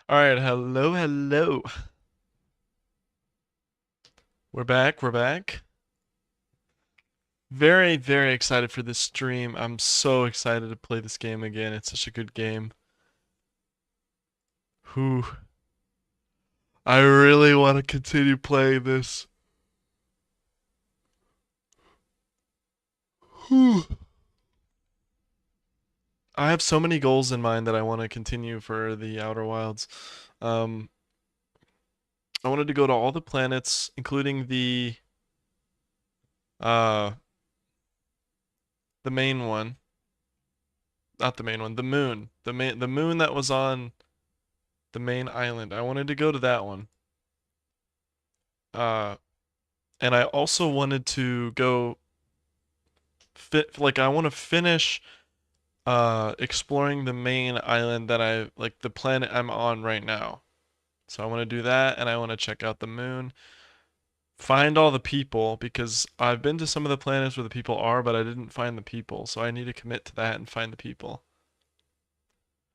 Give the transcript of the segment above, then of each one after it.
All right, hello, hello. We're back, we're back. Very, very excited for this stream. I'm so excited to play this game again. It's such a good game. Whew. I really want to continue playing this. Whew. I have so many goals in mind that I want to continue for the Outer Wilds. Um, I wanted to go to all the planets, including uh the main one. Not the main one, the moon. The moon that was on the main island. I wanted to go to that one. Uh, and I also wanted to go I want to finish exploring the main island that I like the planet I'm on right now. So I want to do that and I want to check out the moon. Find all the people because I've been to some of the planets where the people are, but I didn't find the people. So I need to commit to that and find the people.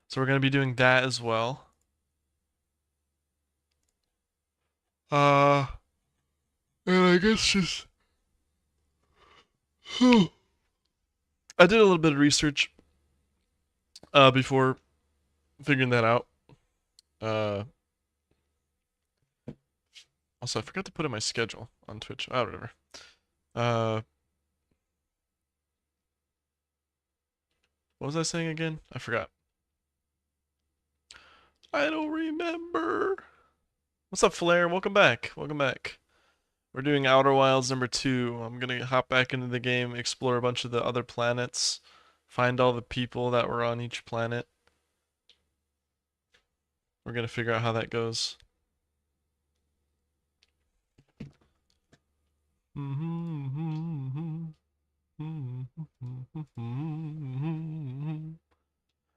So we're going to be doing that as well. Uh, and I guess just I did a little bit of research before figuring that out. Uh, Also, I forgot to put in my schedule on Twitch. Oh, whatever. Uh, what was I saying again? I forgot. I don't remember. What's up, Flare? Welcome back. Welcome back. We're doing Outer Wilds number 2. I'm gonna hop back into the game, explore a bunch of the other planets, find all the people that were on each planet. We're gonna figure out how that goes.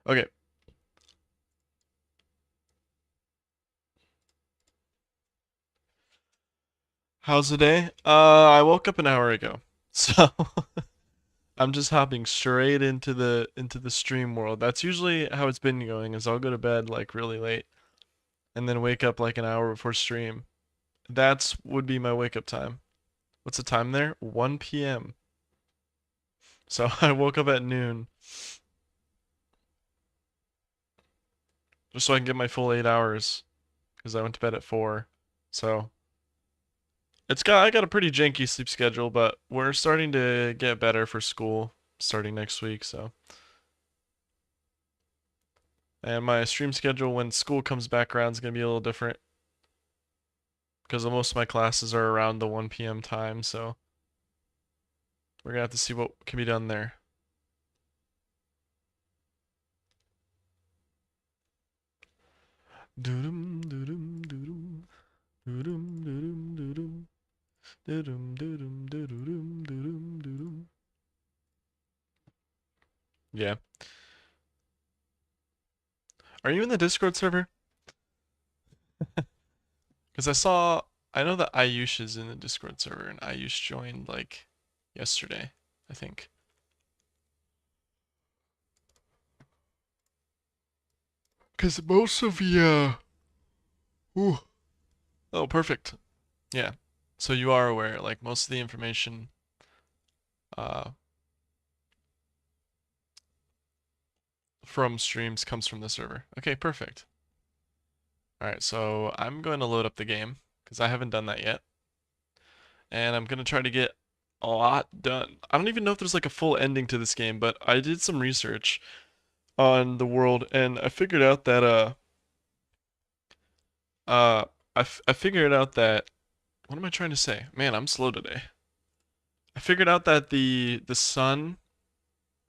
Okay. How's the day? I woke up an hour ago. So I'm just hopping straight into the stream world. That's usually how it's been going, is I'll go to bed like really late and then wake up like an hour before stream. That's would be my wake up time. What's the time there? 1 p.m. So I woke up at noon just so I can get my full 8 hours because I went to bed at 4. So I got a pretty janky sleep schedule, but we're starting to get better for school starting next week, so. And my stream schedule when school comes back around is going to be a little different because most of my classes are around the 1 p.m. time, so we're going to have to see what can be done there. Doodum doodum doodum doodum doodum doodum doodum doodum doodum doodum doodum. Yeah. Are you in the Discord server? Because I know that Ayush is in the Discord server, and Ayush joined like yesterday, I think. Because most of the, ooh. Oh, perfect. Yeah. So you are aware, like most of the information, uh, from streams comes from the server. Okay, perfect. All right, so I'm going to load up the game because I haven't done that yet. And I'm going to try to get a lot done. I don't even know if there's like a full ending to this game, but I did some research on the world and I figured out that uh I figured out that what am I trying to say? Man, I'm slow today. I figured out that the sun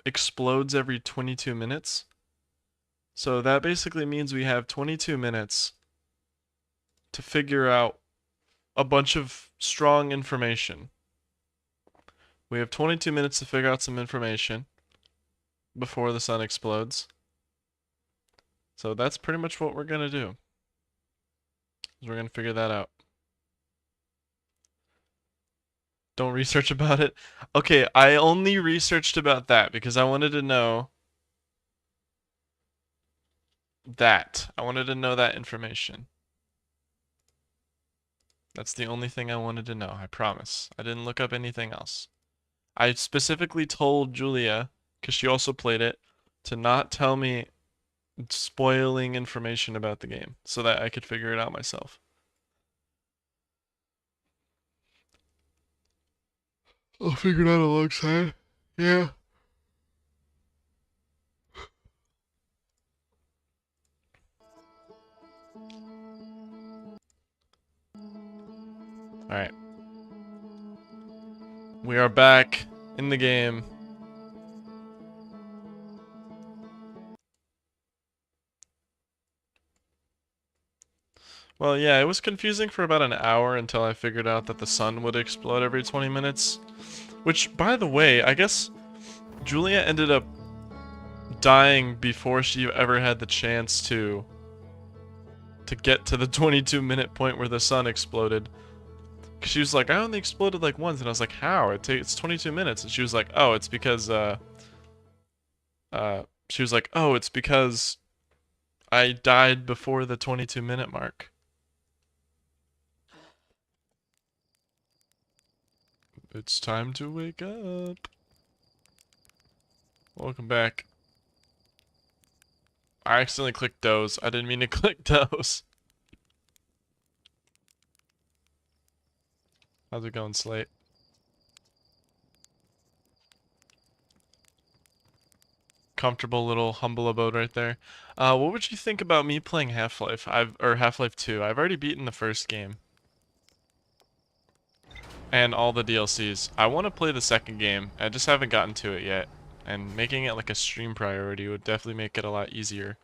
explodes every 22 minutes. So that basically means we have 22 minutes to figure out a bunch of strong information. We have 22 minutes to figure out some information before the sun explodes. So that's pretty much what we're gonna do. We're gonna figure that out. Don't research about it. Okay, I only researched about that because I wanted to know that. I wanted to know that information. That's the only thing I wanted to know, I promise. I didn't look up anything else. I specifically told Julia, because she also played it, to not tell me spoiling information about the game so that I could figure it out myself. I'll figure it out alongside. Yeah. Alright. We are back in the game. Well, yeah, it was confusing for about an hour until I figured out that the sun would explode every 20 minutes. Which, by the way, I guess Julia ended up dying before she ever had the chance to get to the 22-minute point where the sun exploded. Cause she was like, I only exploded like once, and I was like, how? It's 22 minutes, and she was like, oh, it's because she was like, oh, it's because I died before the 22-minute mark. It's time to wake up. Welcome back. I accidentally clicked doze. I didn't mean to click doze. How's it going, Slate? Comfortable little humble abode right there. What would you think about me playing Half-Life? Or Half-Life 2. I've already beaten the first game. And all the DLCs. I want to play the second game. I just haven't gotten to it yet. And making it like a stream priority would definitely make it a lot easier.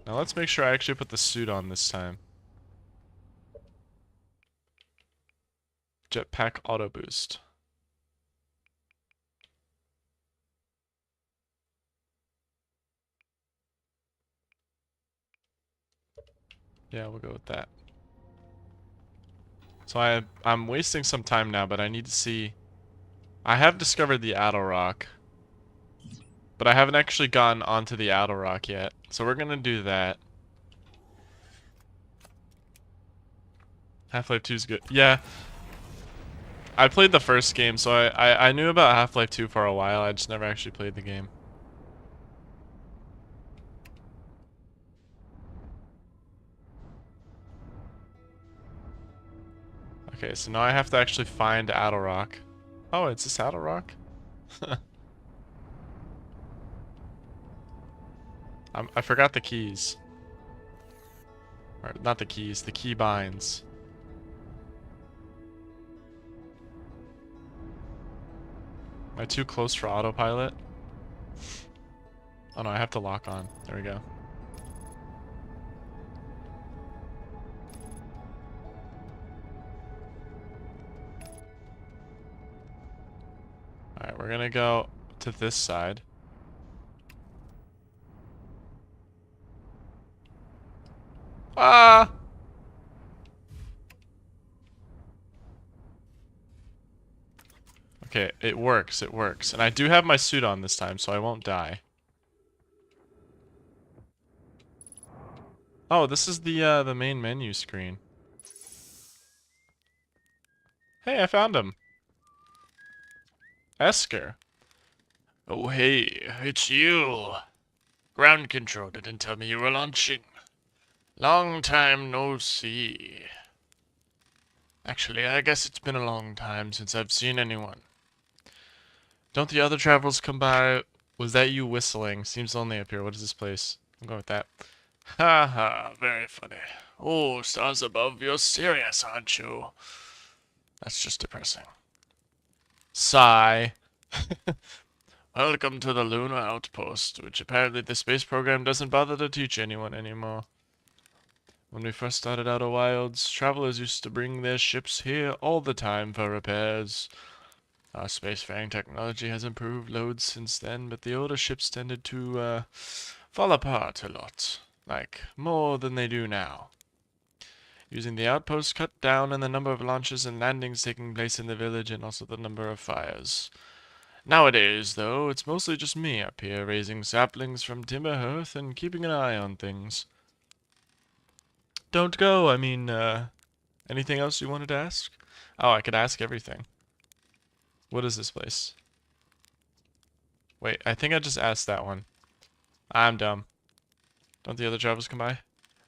Now let's make sure I actually put the suit on this time. Jetpack auto boost. Yeah, we'll go with that. So I'm wasting some time now, but I need to see. I have discovered the Addle Rock, but I haven't actually gotten onto the Addle Rock yet. So we're gonna do that. Half-Life 2 is good. Yeah, I played the first game, so I knew about Half-Life 2 for a while. I just never actually played the game. Okay, so now I have to actually find Addle Rock. Oh, it's this Addle Rock? I forgot the keys. Or, not the keys, the key binds. Am I too close for autopilot? Oh no, I have to lock on. There we go. Alright, we're gonna go to this side. Ah! Okay, it works, it works. And I do have my suit on this time, so I won't die. Oh, this is the main menu screen. Hey, I found him. Esker. Oh, hey, it's you. Ground control didn't tell me you were launching. Long time no see. Actually, I guess it's been a long time since I've seen anyone. Don't the other travelers come by? Was that you whistling? Seems lonely up here. What is this place? I'm going with that. Ha ha, very funny. Oh, stars above, you're serious, aren't you? That's just depressing. Sigh. Welcome to the Lunar Outpost, which apparently the space program doesn't bother to teach anyone anymore. When we first started out of Wilds, travelers used to bring their ships here all the time for repairs. Our spacefaring technology has improved loads since then, but the older ships tended to, fall apart a lot. Like, more than they do now. Using the outpost cut down on the number of launches and landings taking place in the village and also the number of fires. Nowadays, though, it's mostly just me up here raising saplings from timber hearth and keeping an eye on things. Don't go, I mean, anything else you wanted to ask? Oh, I could ask everything. What is this place? Wait, I think I just asked that one. I'm dumb. Don't the other travelers come by?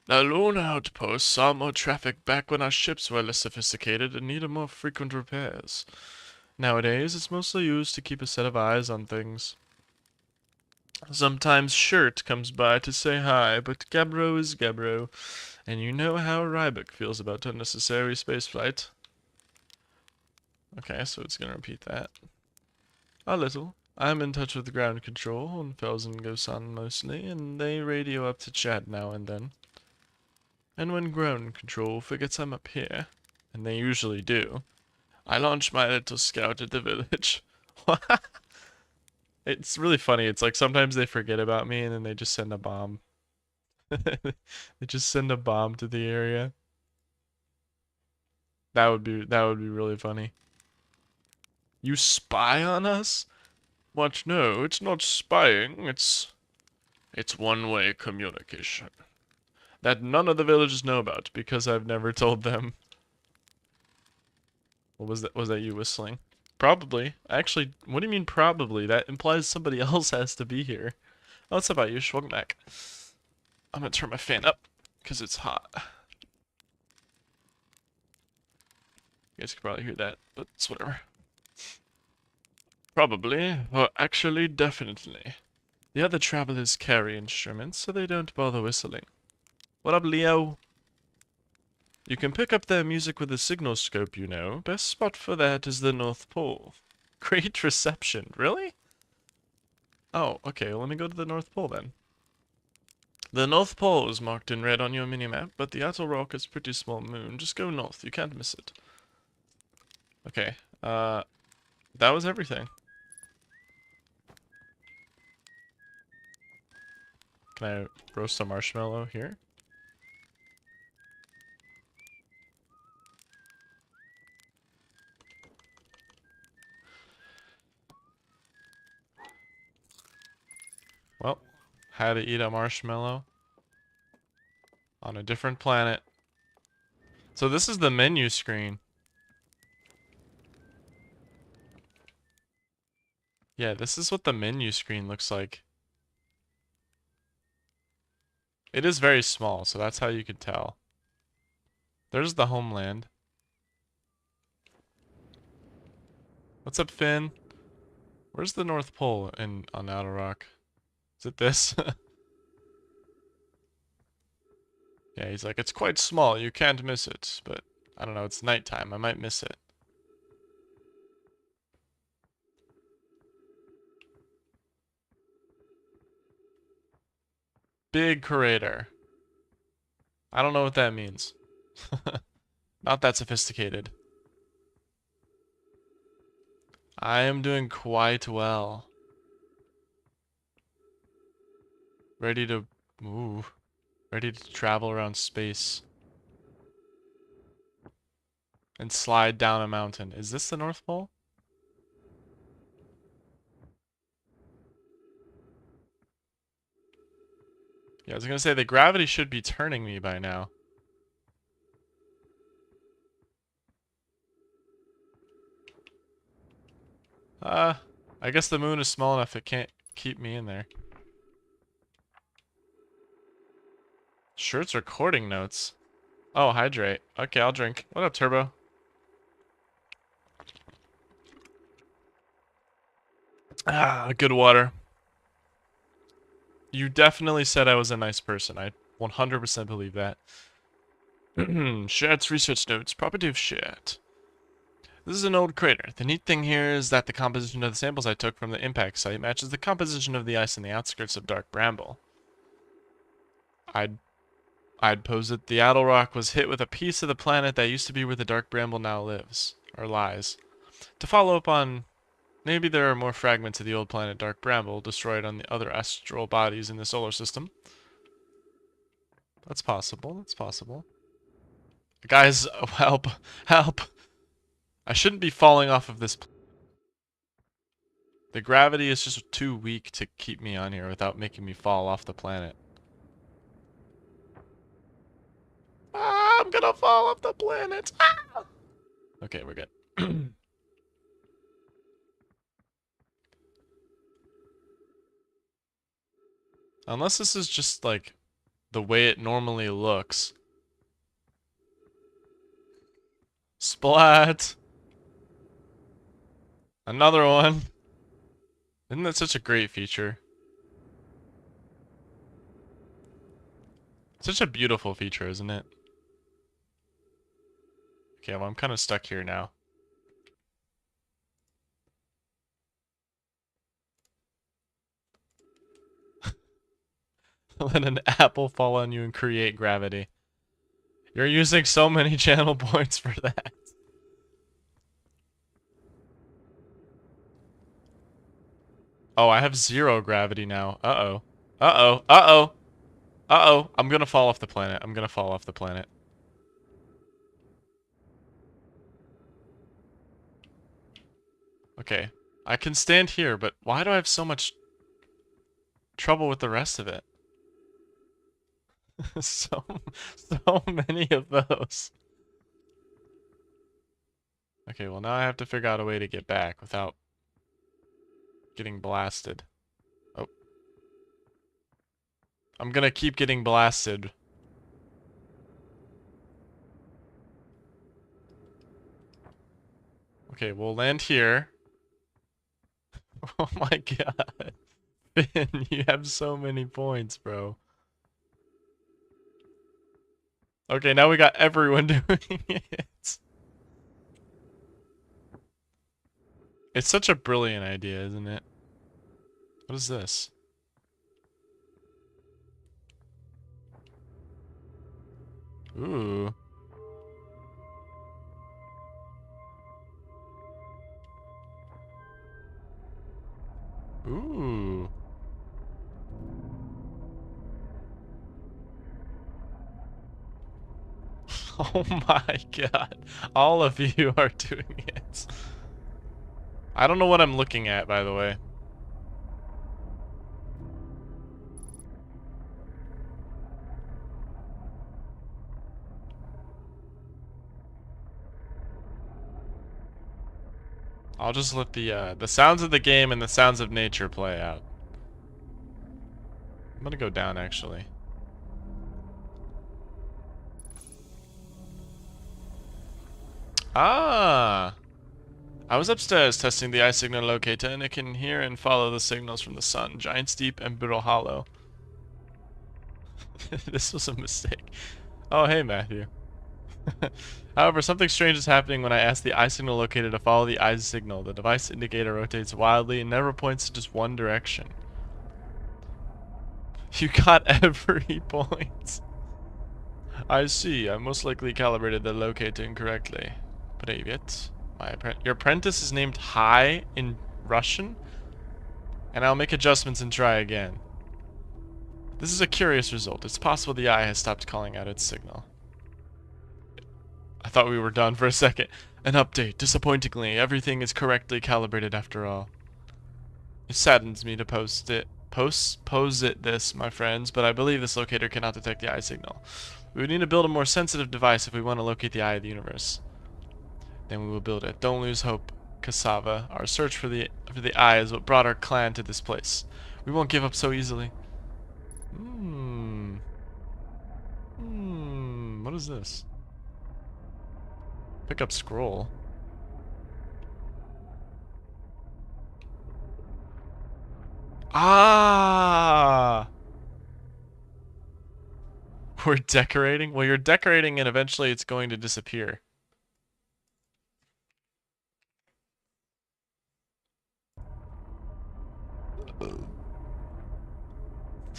The Luna outpost saw more traffic back when our ships were less sophisticated and needed more frequent repairs. Nowadays, it's mostly used to keep a set of eyes on things. Sometimes Shirt comes by to say hi, but Gabbro is Gabbro, and you know how Ryback feels about unnecessary spaceflight. Okay, so it's gonna repeat that. A little. I'm in touch with ground control and Felsen Gosan mostly, and they radio up to chat now and then. And when ground control forgets I'm up here, and they usually do, I launch my little scout at the village. It's really funny. It's like sometimes they forget about me and then they just send a bomb. They just send a bomb to the area. That would be really funny. You spy on us? What? No, it's not spying. It's one-way communication that none of the villagers know about because I've never told them. What was that? Was that you whistling? Probably. Actually, what do you mean probably? That implies somebody else has to be here. Oh, what's about you? Schwung back. I'm gonna turn my fan up because it's hot. You guys can probably hear that, but it's whatever. Probably, or actually definitely. The other travelers carry instruments, so they don't bother whistling. What up, Leo? You can pick up their music with a signal scope, you know. Best spot for that is the North Pole. Great reception. Really? Oh, okay, well, let me go to the North Pole then. The North Pole is marked in red on your minimap, but the Atoll Rock is a pretty small moon. Just go north, you can't miss it. Okay, that was everything. Can I roast a marshmallow here? Well, had to eat a marshmallow on a different planet. So this is the menu screen. Yeah, this is what the menu screen looks like. It is very small, so that's how you could tell. There's the homeland. What's up, Finn? Where's the North Pole on Outer Rock? Is it this? Yeah, he's like, it's quite small, you can't miss it. But, I don't know, it's nighttime, I might miss it. Big crater. I don't know what that means. Not that sophisticated. I am doing quite well. Ready to move. Ready to travel around space. And slide down a mountain. Is this the North Pole? Yeah, I was gonna say the gravity should be turning me by now. I guess the moon is small enough it can't keep me in there. Sure, it's recording notes. Oh, hydrate. Okay, I'll drink. What up, Turbo? Ah, good water. You definitely said I was a nice person. I 100% believe that. Shat's research notes. Property of Shat. This is an old crater. The neat thing here is that the composition of the samples I took from the impact site matches the composition of the ice in the outskirts of Dark Bramble. I'd posit the Addle Rock was hit with a piece of the planet that used to be where the Dark Bramble now lives. Or lies. To follow up on, maybe there are more fragments of the old planet Dark Bramble destroyed on the other astral bodies in the solar system. That's possible, that's possible. Guys, help, help. I shouldn't be falling off of this. The gravity is just too weak to keep me on here without making me fall off the planet. Ah, I'm gonna fall off the planet. Ah! Okay, we're good. Unless this is just like the way it normally looks. Splat! Another one. Isn't that such a great feature? Such a beautiful feature, isn't it? Okay, well I'm kind of stuck here now. Let an apple fall on you and create gravity. You're using so many channel points for that. Oh, I have 0 gravity now. Uh-oh. Uh-oh. Uh-oh. Uh-oh. I'm gonna fall off the planet. I'm gonna fall off the planet. Okay. I can stand here, but why do I have so much trouble with the rest of it? so many of those. Okay, well now I have to figure out a way to get back without getting blasted. Oh. I'm gonna keep getting blasted. Okay, we'll land here. Oh my god. Finn, you have so many points, bro. Okay, now we got everyone doing it. It's such a brilliant idea, isn't it? What is this? Ooh. Ooh. Oh my god. All of you are doing it. I don't know what I'm looking at, by the way. I'll just let the sounds of the game and the sounds of nature play out. I'm gonna go down, actually. Ah! I was upstairs testing the eye signal locator, and it can hear and follow the signals from the sun, Giant's Deep, and Brittle Hollow. This was a mistake. Oh, hey, Matthew. However, something strange is happening when I ask the eye signal locator to follow the eye signal. The device indicator rotates wildly and never points in just one direction. You got every point. I see. I most likely calibrated the locator incorrectly. Привет. Your apprentice is named Hi in Russian? And I'll make adjustments and try again. This is a curious result. It's possible the eye has stopped calling out its signal. I thought we were done for a second. An update. Disappointingly, everything is correctly calibrated after all. It saddens me to posit this, my friends, but I believe this locator cannot detect the eye signal. We would need to build a more sensitive device if we want to locate the eye of the universe. Then we will build it. Don't lose hope, Cassava. Our search for the eye is what brought our clan to this place. We won't give up so easily. What is this? Pick up scroll. Ah! We're decorating? Well, you're decorating and eventually it's going to disappear.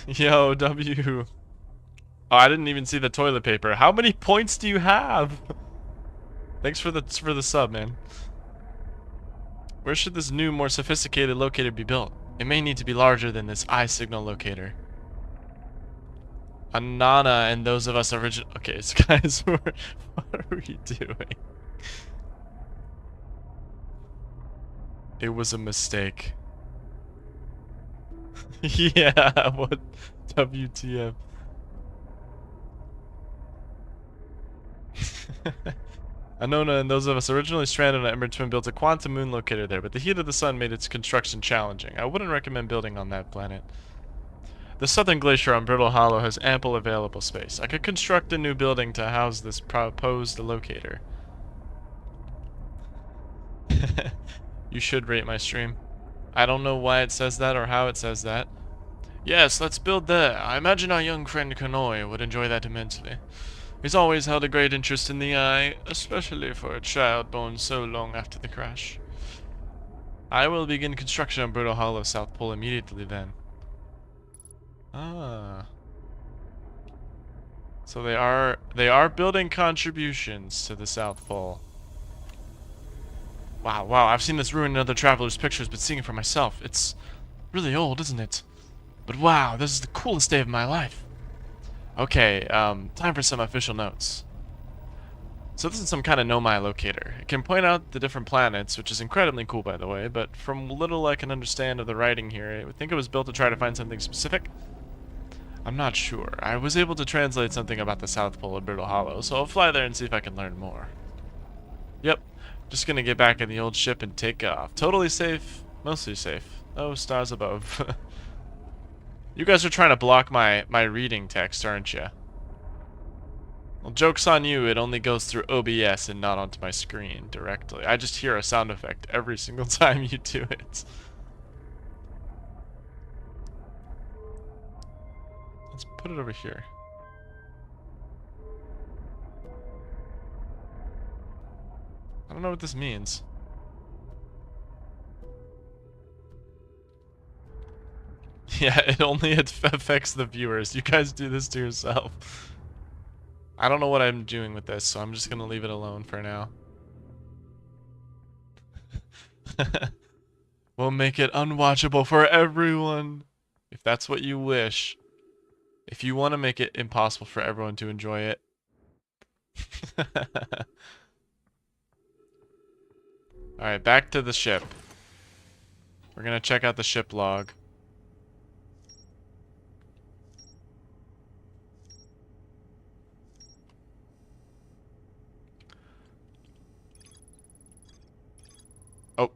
Yo, W. Oh, I didn't even see the toilet paper. How many points do you have? Thanks for the sub, man. Where should this new, more sophisticated locator be built? It may need to be larger than this eye signal locator. Anana and those of us original. Okay, so guys, what are we doing? It was a mistake. Yeah, what WTF. Anona and those of us originally stranded on Ember Twin built a quantum moon locator there, but the heat of the sun made its construction challenging. I wouldn't recommend building on that planet. The southern glacier on Brittle Hollow has ample available space. I could construct a new building to house this proposed locator. You should rate my stream. I don't know why it says that or how it says that. Yes, let's build there. I imagine our young friend Kanoi would enjoy that immensely. He's always held a great interest in the eye, especially for a child born so long after the crash. I will begin construction on Brittle Hollow South Pole immediately then. Ah. So they are building contributions to the South Pole. Wow, I've seen this ruin in other travelers' pictures, but seeing it for myself, it's really old, isn't it? But wow, this is the coolest day of my life. Okay, time for some official notes. So this is some kind of Nomai locator. It can point out the different planets, which is incredibly cool by the way, but from little I can understand of the writing here, I would think it was built to try to find something specific. I'm not sure. I was able to translate something about the South Pole of Brittle Hollow, so I'll fly there and see if I can learn more. Yep, just gonna get back in the old ship and take off. Totally safe, mostly safe. Oh, stars above. You guys are trying to block my reading text, aren't you? Well, joke's on you, it only goes through OBS and not onto my screen directly. I just hear a sound effect every single time you do it. Let's put it over here. I don't know what this means. Yeah, it only affects the viewers. You guys do this to yourself. I don't know what I'm doing with this, so I'm just gonna leave it alone for now. We'll make it unwatchable for everyone, if that's what you wish. If you want to make it impossible for everyone to enjoy it. Alright, back to the ship. We're gonna check out the ship log. Oh.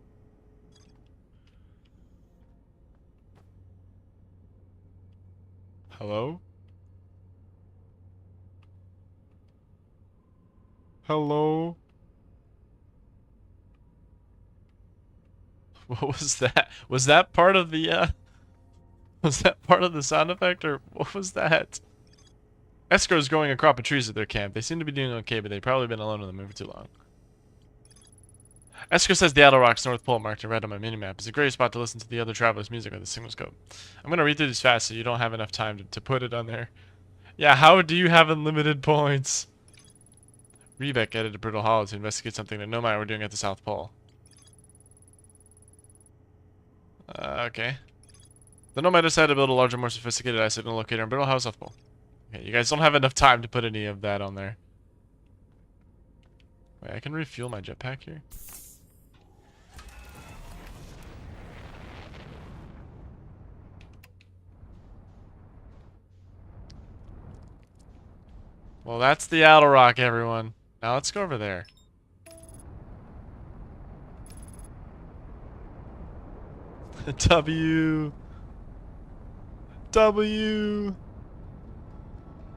Hello? Hello? What was that? Was that part of the, was that part of the sound effect, or what was that? Escrow's growing a crop of trees at their camp. They seem to be doing okay, but they've probably been alone in the moon for too long. Escrow says the Outer Rocks North Pole, marked in red on my minimap, is a great spot to listen to the other travelers' music with the signal scope. I'm gonna read through these fast so you don't have enough time to put it on there. Yeah, how do you have unlimited points? Rebeck headed to Brittle Hollow to investigate something that Nomai were doing at the South Pole. Okay. The Nomai decided to build a larger, more sophisticated eye signal locator in Brittle Hollow, South Pole. Okay, you guys don't have enough time to put any of that on there. Wait, I can refuel my jetpack here? Well, that's the Outer Rock, everyone. Now let's go over there. W. W.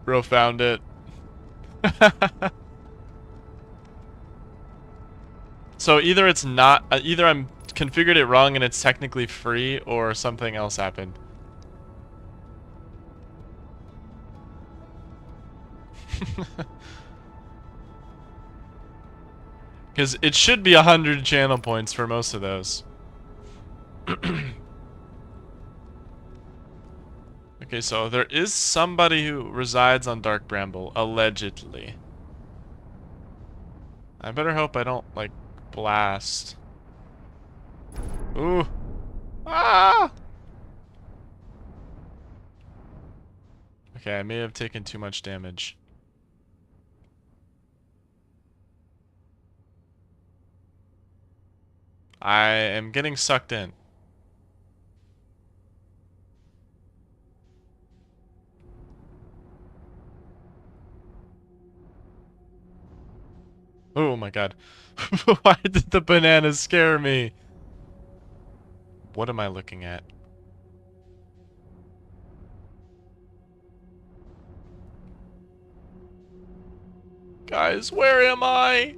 Bro found it. So either it's not, either I'm configured it wrong and it's technically free, or something else happened. Because it should be 100 channel points for most of those. Okay, so there is somebody who resides on Dark Bramble, allegedly. I better hope I don't, like, blast. Ooh. Ah! Okay, I may have taken too much damage. I am getting sucked in. Oh my god. Why did the banana scare me? What am I looking at? Guys, where am I?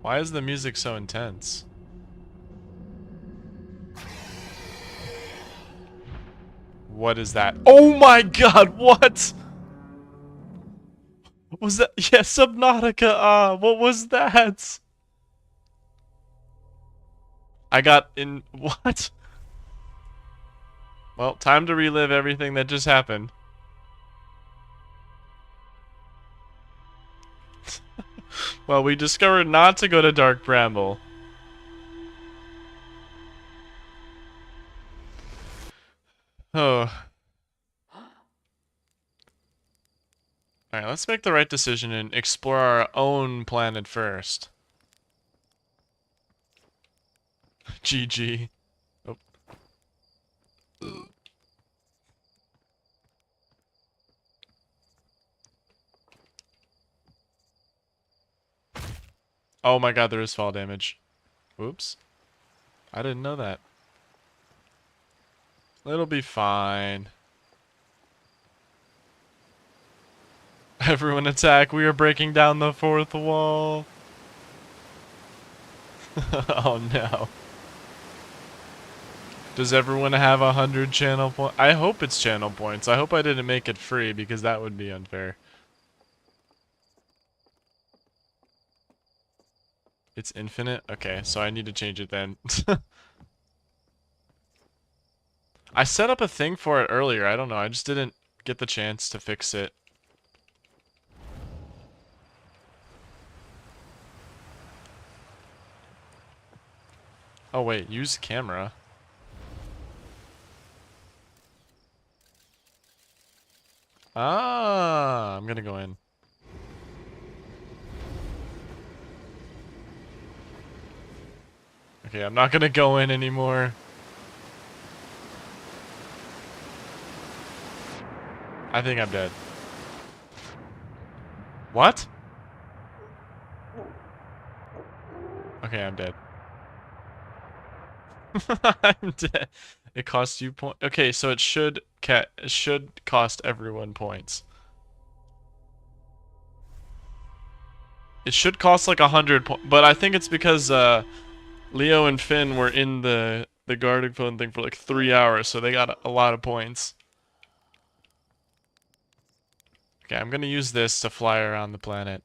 Why is the music so intense? What is that? Oh my god, what? Was that? Yeah, Subnautica. What was that? I got in. What? Well, time to relive everything that just happened. Well, we discovered not to go to Dark Bramble. Oh. Alright, let's make the right decision and explore our own planet first. GG. Oh. Oh my god, there is fall damage. Whoops. I didn't know that. It'll be fine. Everyone attack, we are breaking down the fourth wall. Oh no. Does everyone have 100 channel points? I hope it's channel points. I hope I didn't make it free because that would be unfair. It's infinite? Okay, so I need to change it then. I set up a thing for it earlier. I don't know. I just didn't get the chance to fix it. Oh wait, use camera. Ah, I'm gonna go in. Okay, I'm not gonna go in anymore. I think I'm dead. What? Okay, I'm dead. I'm dead. It costs you point. Okay, so it should cost everyone points. It should cost like 100 points, but I think it's because Leo and Finn were in the guarding phone thing for like 3 hours, so they got a lot of points. Okay, I'm gonna use this to fly around the planet.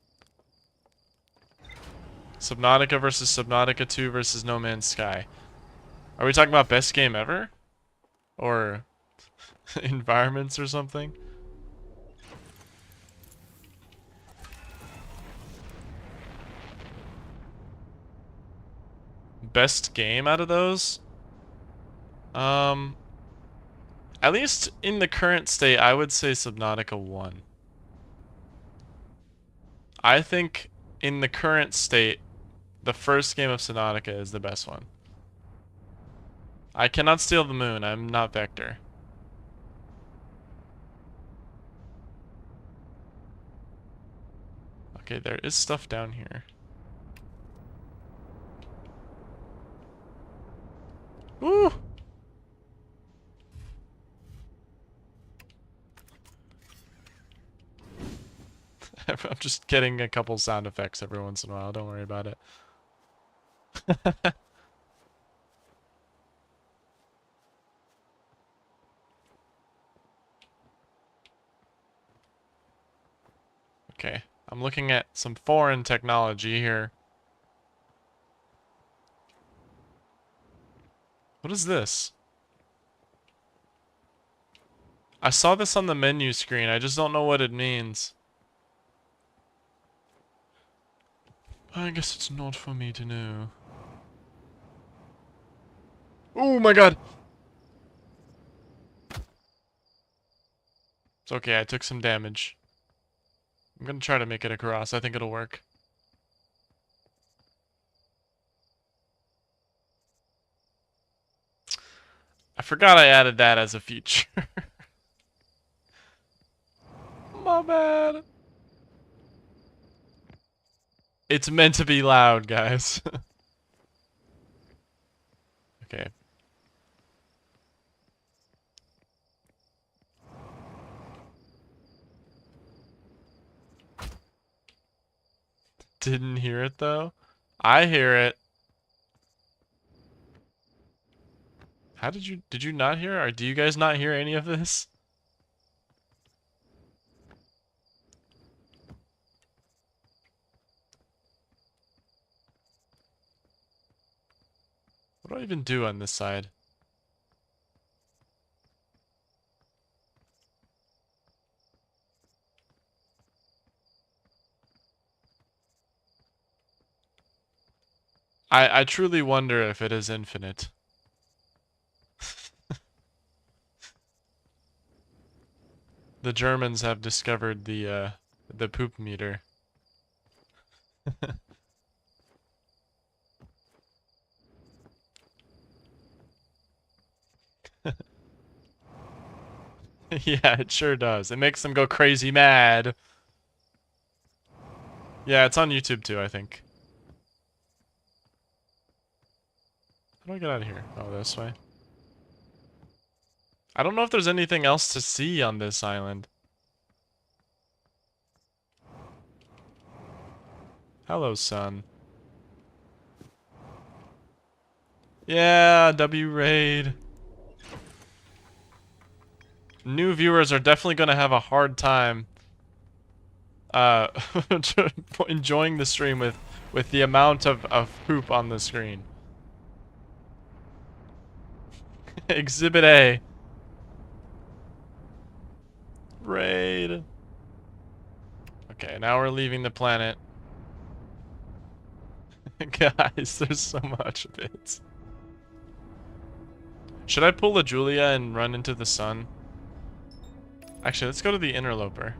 Subnautica versus Subnautica 2 versus No Man's Sky. Are we talking about best game ever? Or environments or something? Best game out of those? At least in the current state, I would say Subnautica 1. I think in the current state, the first game of Subnautica is the best one. I cannot steal the moon. I'm not Vector. Okay, there is stuff down here. Woo! I'm just getting a couple sound effects every once in a while. Don't worry about it. Okay, I'm looking at some foreign technology here. What is this? I saw this on the menu screen. I just don't know what it means. I guess it's not for me to know. Oh my god! It's okay, I took some damage. I'm gonna try to make it across. I think it'll work. I forgot I added that as a feature. My bad. It's meant to be loud, guys. Okay. Didn't hear it though. I hear it. How did you not hear it? Or do you guys not hear any of this? What do I even do on this side? I truly wonder if it is infinite. The Germans have discovered the poop meter. Yeah, it sure does. It makes them go crazy mad. Yeah, it's on YouTube too, I think. How do I get out of here? Oh, this way. I don't know if there's anything else to see on this island. Hello, sun. Yeah, W raid. New viewers are definitely gonna have a hard time uh enjoying the stream with the amount of poop on the screen. Exhibit A. Raid. Okay, now we're leaving the planet. Guys, there's so much of it. Should I pull a Julia and run into the sun? Actually, let's go to the interloper.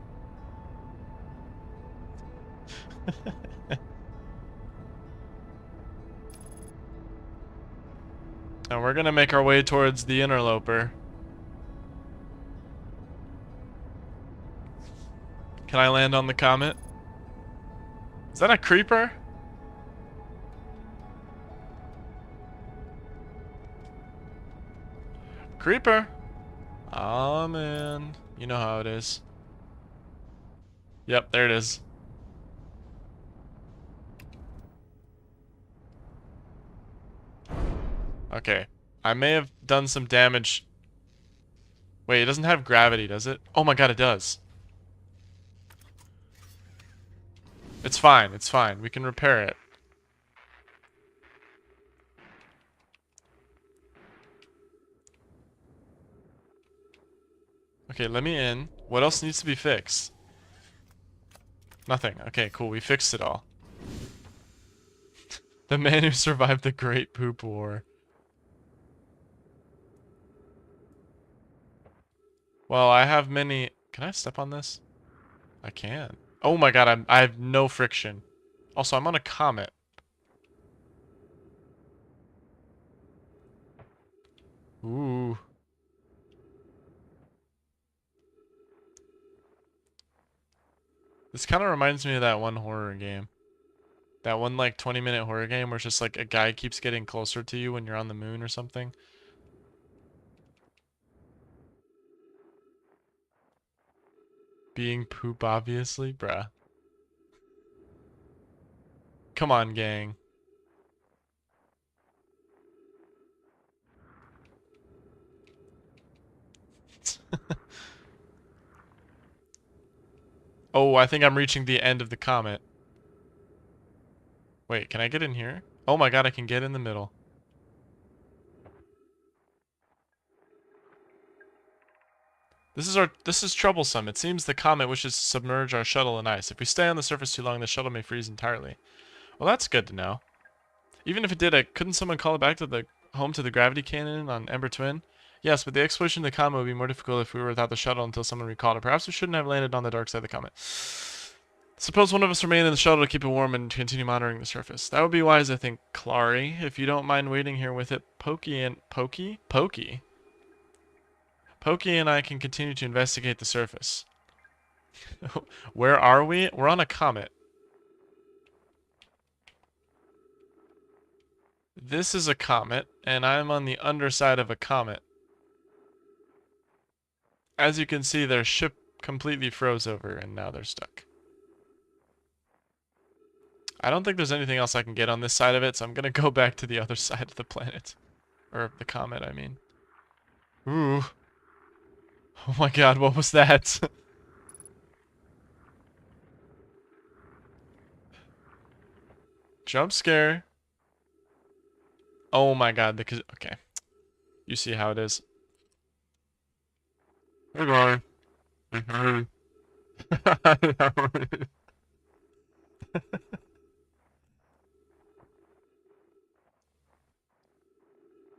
And we're gonna make our way towards the interloper. Can I land on the comet? Is that a creeper? Creeper! Oh man. You know how it is. Yep, there it is. Okay. I may have done some damage. Wait, it doesn't have gravity, does it? Oh my god, it does. It's fine, it's fine. We can repair it. Okay, let me in. What else needs to be fixed? Nothing. Okay, cool. We fixed it all. The man who survived the Great Poop War. Well, I have many... Can I step on this? I can. Oh my god, I have no friction. Also, I'm on a comet. Ooh. This kind of reminds me of that one horror game. That one, like, 20-minute horror game where it's just, like, a guy keeps getting closer to you when you're on the moon or something. Being poop, obviously? Bruh. Come on, gang. Oh, I think I'm reaching the end of the comet. Wait, can I get in here? Oh my god, I can get in the middle. This is troublesome. It seems the comet wishes to submerge our shuttle in ice. If we stay on the surface too long, the shuttle may freeze entirely. Well, that's good to know. Even if it did, couldn't someone call it back to the home to the gravity cannon on Ember Twin? Yes, but the explosion of the comet would be more difficult if we were without the shuttle until someone recalled it. Perhaps we shouldn't have landed on the dark side of the comet. Suppose one of us remain in the shuttle to keep it warm and continue monitoring the surface. That would be wise, I think, Clary. If you don't mind waiting here with it, Pokey and... Pokey? Pokey? Pokey and I can continue to investigate the surface. Where are we? We're on a comet. This is a comet, and I'm on the underside of a comet. As you can see, their ship completely froze over, and now they're stuck. I don't think there's anything else I can get on this side of it, so I'm gonna go back to the other side of the planet. Or the comet, I mean. Ooh. Oh my god, what was that? Jump scare. Oh my god, okay. You see how it is. Hey guys.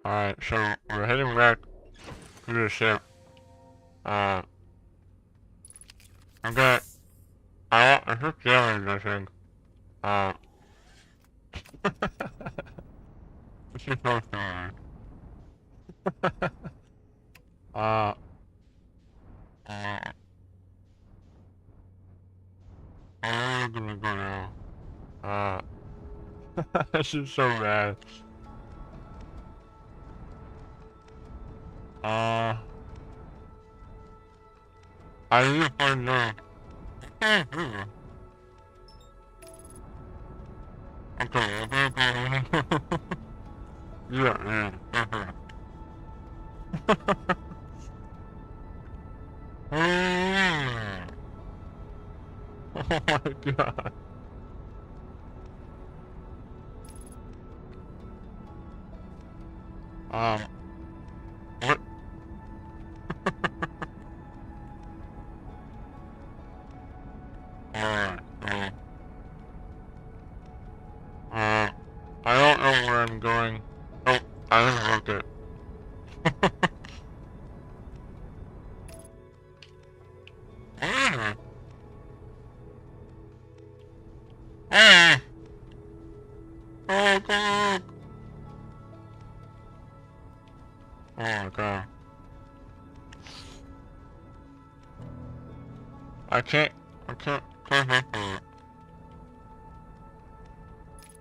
Alright, so we're heading back to the ship. I'm gonna... I took damage, I think. This is so sad. uh, I'm gonna go now. This is so bad. I need to find out. Okay, yeah. Oh my god. What? Alright, I don't know where I'm going. Oh, I just looked it. Oh god. Oh my god. I can't help it.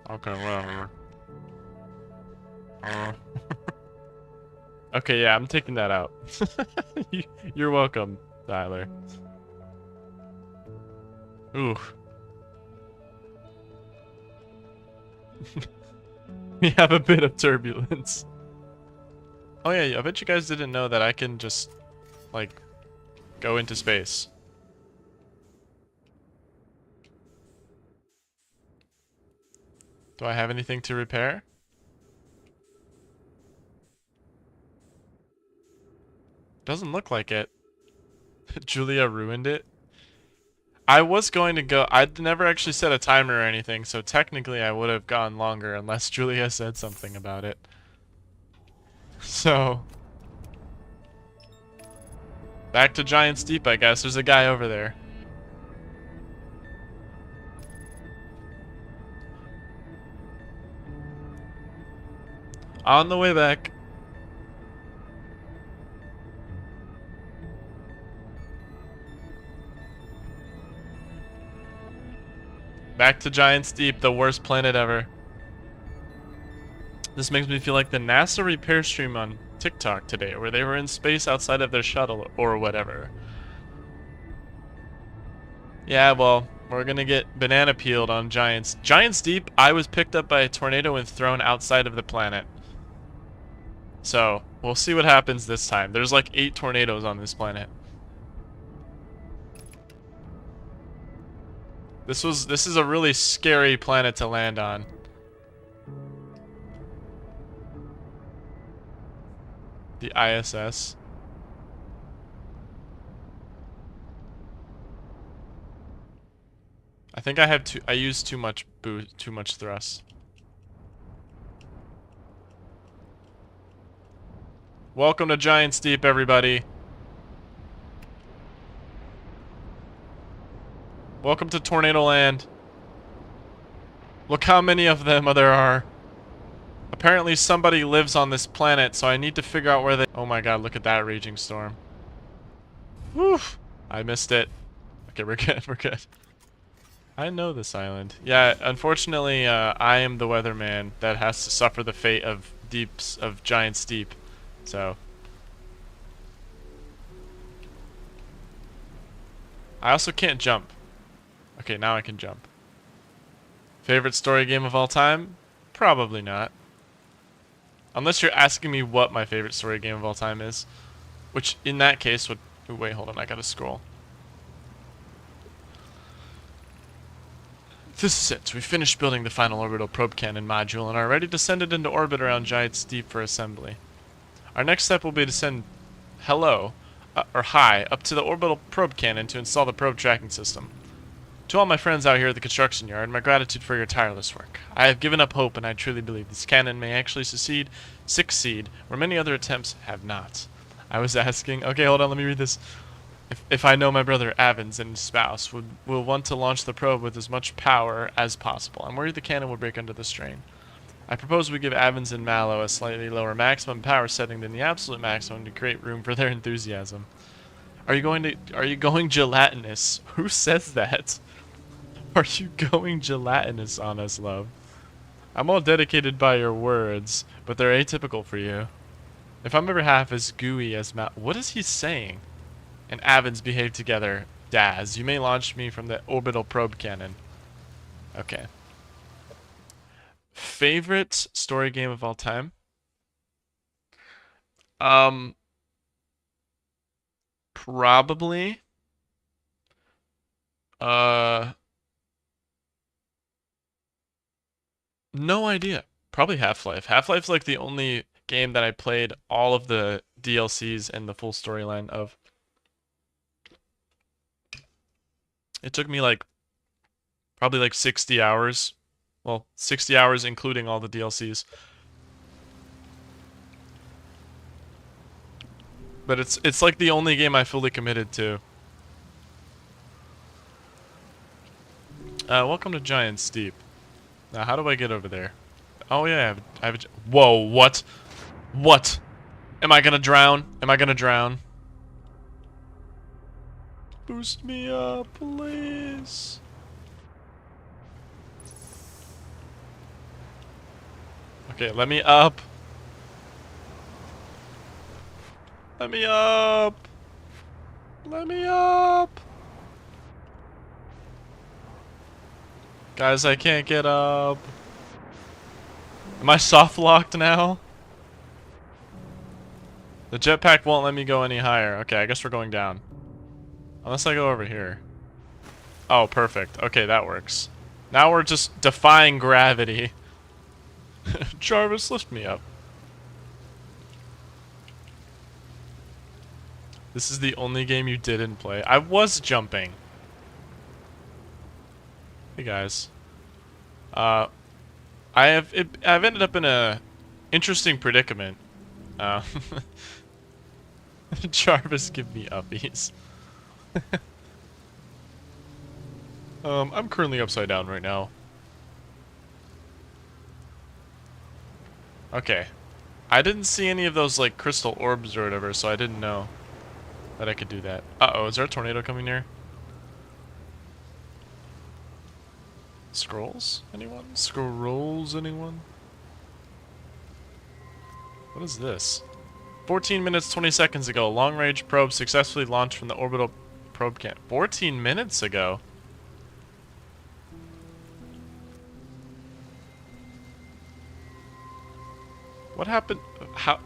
Okay, whatever. Okay, yeah, I'm taking that out. You're welcome, Tyler. Ooh. We have a bit of turbulence. Oh yeah, I bet you guys didn't know that I can just, like, go into space. Do I have anything to repair? Doesn't look like it. Julia ruined it. I was going to go... I'd never actually set a timer or anything, so technically I would have gone longer unless Julia said something about it. So... back to Giant's Deep, I guess. There's a guy over there. On the way back. Back to Giant's Deep, the worst planet ever. This makes me feel like the NASA repair stream on TikTok today, where they were in space outside of their shuttle or whatever. Yeah, well, we're gonna get banana peeled on Giant's Deep. I was picked up by a tornado and thrown outside of the planet. So, we'll see what happens this time. There's like 8 tornadoes on this planet. This is a really scary planet to land on. The ISS. I think I used too much thrust. Welcome to Giant's Deep, everybody. Welcome to Tornado Land. Look how many of them there are. Apparently somebody lives on this planet, so I need to figure out where they... Oh my god, look at that raging storm. Whew. I missed it. Okay, we're good, we're good. I know this island. Yeah, unfortunately, I am the weatherman that has to suffer the fate of Giant's Deep. So I also can't jump. Okay, now I can jump. Favorite story game of all time? Probably not. Unless you're asking me what my favorite story game of all time is. Which, in that case, would... Ooh, wait, hold on, I gotta scroll. This is it. We finished building the final orbital probe cannon module and are ready to send it into orbit around Giant's Deep for assembly. Our next step will be to send hello, or hi, up to the orbital probe cannon to install the probe tracking system. To all my friends out here at the construction yard, my gratitude for your tireless work. I have given up hope and I truly believe this cannon may actually succeed where many other attempts have not. I was asking, okay, hold on, let me read this. If I know my brother Avins and his spouse will want to launch the probe with as much power as possible. I'm worried the cannon will break under the strain. I propose we give Avins and Mallow a slightly lower maximum power setting than the absolute maximum to create room for their enthusiasm. Are you going gelatinous? Who says that? Are you going gelatinous on us, love? I'm all dedicated by your words, but they're atypical for you. If I'm ever half as gooey as what is he saying? And Avins behave together. Daz, you may launch me from the orbital probe cannon. Okay. Favorite story game of all time? Probably. No idea. Probably Half-Life. Half-Life's like the only game that I played all of the DLCs and the full storyline of. It took me like probably like 60 hours. Well, 60 hours including all the DLCs. But it's like the only game I fully committed to. Welcome to Giant's Deep. Now, how do I get over there? Oh yeah, I have a, whoa, what? What? Am I gonna drown? Am I gonna drown? Boost me up, please. Okay, let me up. Let me up. Let me up. Guys, I can't get up. Am I soft locked now? The jetpack won't let me go any higher. Okay, I guess we're going down. Unless I go over here. Oh, perfect. Okay, that works. Now we're just defying gravity. Jarvis, lift me up. This is the only game you didn't play. I was jumping. Hey guys. I've ended up in a interesting predicament. Jarvis, give me uppies. I'm currently upside down right now. Okay. I didn't see any of those, like, crystal orbs or whatever, so I didn't know that I could do that. Uh-oh, is there a tornado coming near? Scrolls? Anyone? Scrolls, anyone? What is this? 14 minutes, 20 seconds ago, long-range probe successfully launched from the orbital probe camp. 14 minutes ago? What happened? How?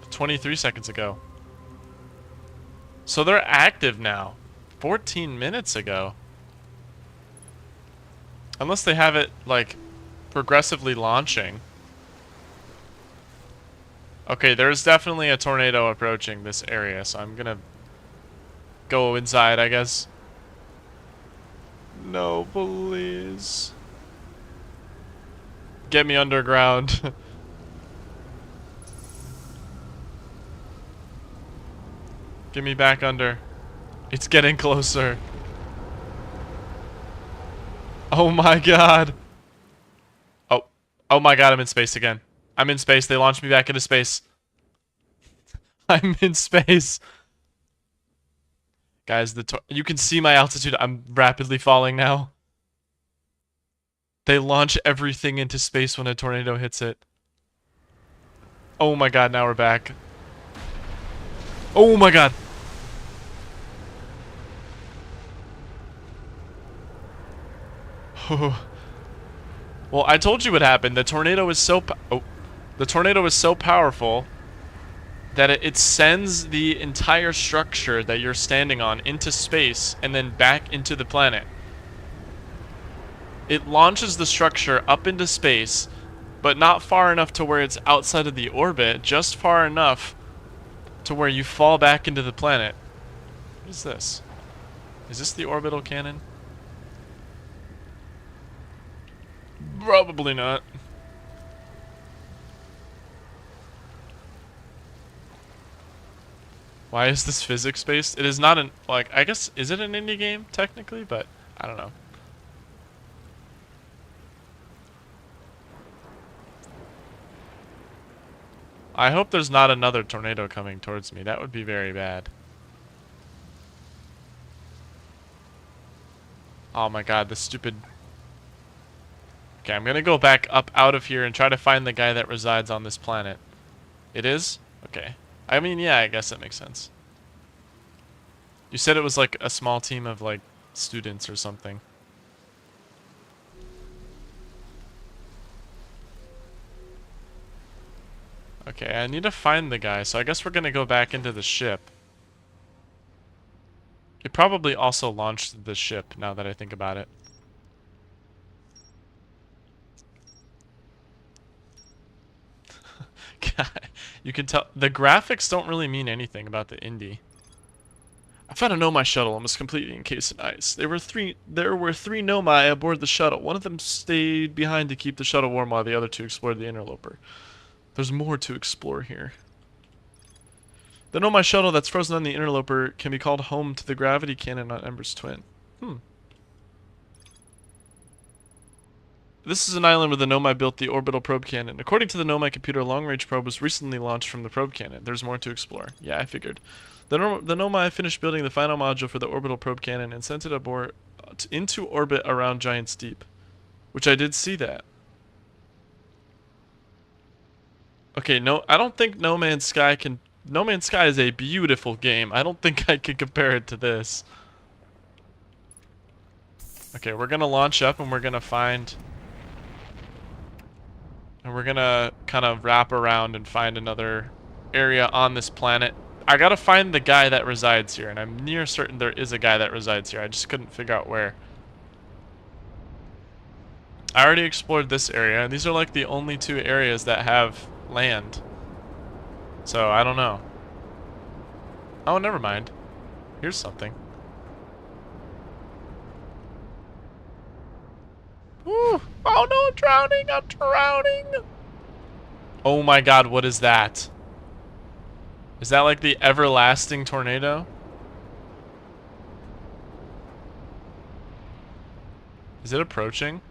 23 seconds ago. So they're active now. 14 minutes ago. Unless they have it, like, progressively launching. Okay, there's definitely a tornado approaching this area, so I'm gonna go inside, I guess. No, please. Get me underground. Get me back under. It's getting closer. Oh my god. Oh. Oh my god, I'm in space again. I'm in space. They launched me back into space. I'm in space. Guys, you can see my altitude. I'm rapidly falling now. They launch everything into space when a tornado hits it. Oh my god, now we're back. Oh my god. Well, I told you what happened. The tornado is so the tornado is so powerful that it sends the entire structure that you're standing on into space and then back into the planet. It launches the structure up into space, but not far enough to where it's outside of the orbit, just far enough to where you fall back into the planet. What is this? Is this the orbital cannon? Probably not. Why is this physics based? It is not an, like, I guess, is it an indie game technically? But I don't know. I hope there's not another tornado coming towards me. That would be very bad. Oh my god, this stupid... Okay, I'm gonna go back up out of here and try to find the guy that resides on this planet. It is? Okay. I mean, yeah, I guess that makes sense. You said it was like a small team of like students or something. Okay, I need to find the guy, so I guess we're gonna go back into the ship. It probably also launched the ship, now that I think about it. God, you can tell the graphics don't really mean anything about the indie. I found a Nomai shuttle and was completely encased in ice. There were three Nomai aboard the shuttle. One of them stayed behind to keep the shuttle warm while the other two explored the interloper. There's more to explore here. The Nomai shuttle that's frozen on the interloper can be called home to the gravity cannon on Ember's twin. This is an island where the Nomai built the orbital probe cannon. According to the Nomai computer, a long-range probe was recently launched from the probe cannon. There's more to explore. Yeah, I figured. The Nomai finished building the final module for the orbital probe cannon and sent it aboard into orbit around Giant's Deep. Which I did see that. Okay, no, I don't think No Man's Sky can... No Man's Sky is a beautiful game. I don't think I can compare it to this. Okay, we're gonna launch up and we're gonna find... And we're gonna kind of wrap around and find another area on this planet. I gotta find the guy that resides here, and I'm near certain there is a guy that resides here. I just couldn't figure out where. I already explored this area, and these are like the only two areas that have land. So, I don't know. Oh, never mind. Here's something. Woo! Oh no, I'm drowning! I'm drowning! Oh my god, what is that? Is that like the everlasting tornado? Is it approaching?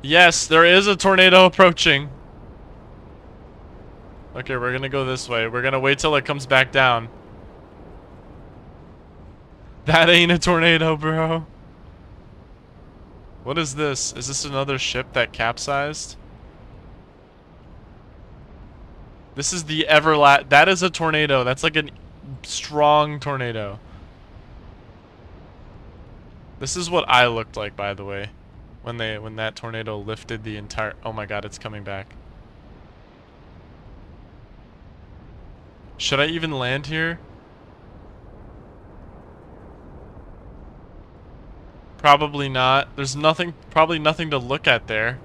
Yes, there is a tornado approaching. Okay, we're gonna go this way. We're gonna wait till it comes back down. That ain't a tornado, bro. What is this? Is this another ship that capsized? This is the that is a tornado. That's like a strong tornado. This is what I looked like, by the way, when that tornado lifted the entire... Oh my god, it's coming back. Should I even land here? Probably not. There's nothing, probably nothing to look at there.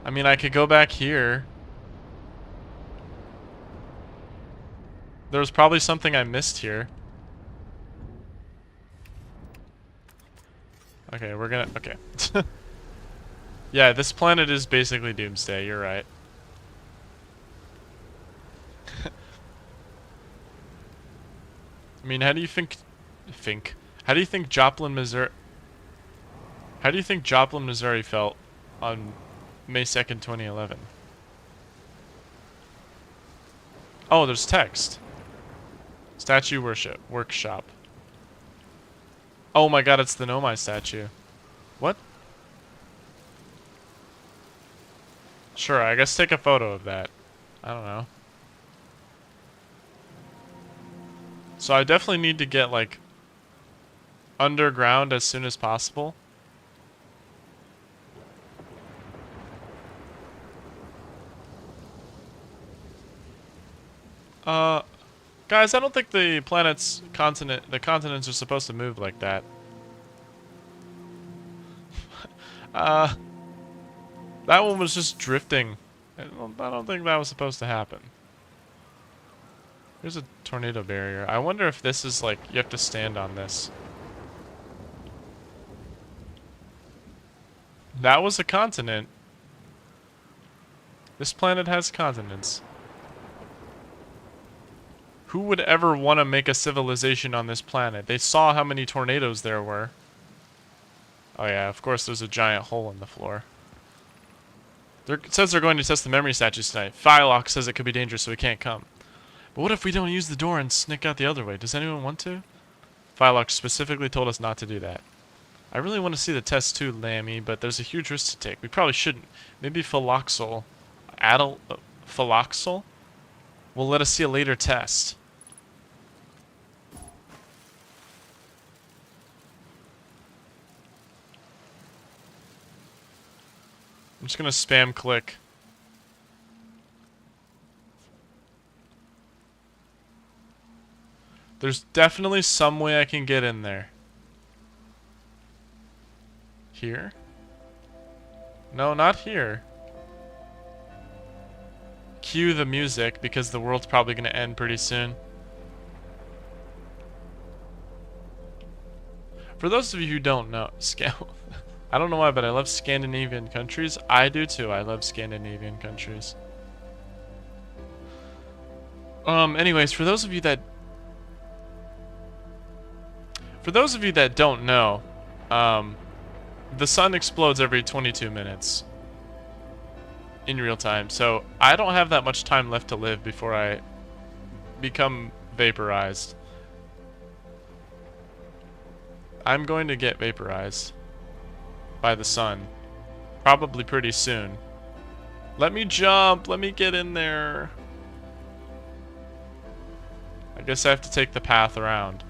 I mean, I could go back here. There was probably something I missed here. Okay, we're gonna... Okay. Yeah, this planet is basically doomsday, you're right. I mean, how do you think... How do you think Joplin, Missouri... How do you think Joplin, Missouri felt on May 2nd, 2011? Oh, there's text. Statue worship. Workshop. Oh my god, it's the Nomai statue. What? Sure, I guess take a photo of that. I don't know. So I definitely need to get, like, underground as soon as possible. Guys, I don't think the the continents are supposed to move like that. That one was just drifting. I don't think that was supposed to happen. There's a tornado barrier. I wonder if this is like, you have to stand on this. That was a continent. This planet has continents. Who would ever want to make a civilization on this planet? They saw how many tornadoes there were. Oh yeah, of course there's a giant hole in the floor. It says they're going to test the memory statues tonight. Phylox says it could be dangerous, so we can't come. But what if we don't use the door and sneak out the other way? Does anyone want to? Phylox specifically told us not to do that. I really want to see the test too, Lammy, but there's a huge risk to take. We probably shouldn't. Maybe Philoxal Philoxal will let us see a later test. I'm just gonna spam click. There's definitely some way I can get in there. Here? No, not here. Cue the music, because the world's probably gonna end pretty soon. For those of you who don't know, I don't know why, but I love Scandinavian countries. I do too. I love Scandinavian countries. Anyways, for those of you that don't know, the sun explodes every 22 minutes in real time. So I don't have that much time left to live before I become vaporized. I'm going to get vaporized by the sun. Probably pretty soon. Let me jump! Let me get in there! I guess I have to take the path around.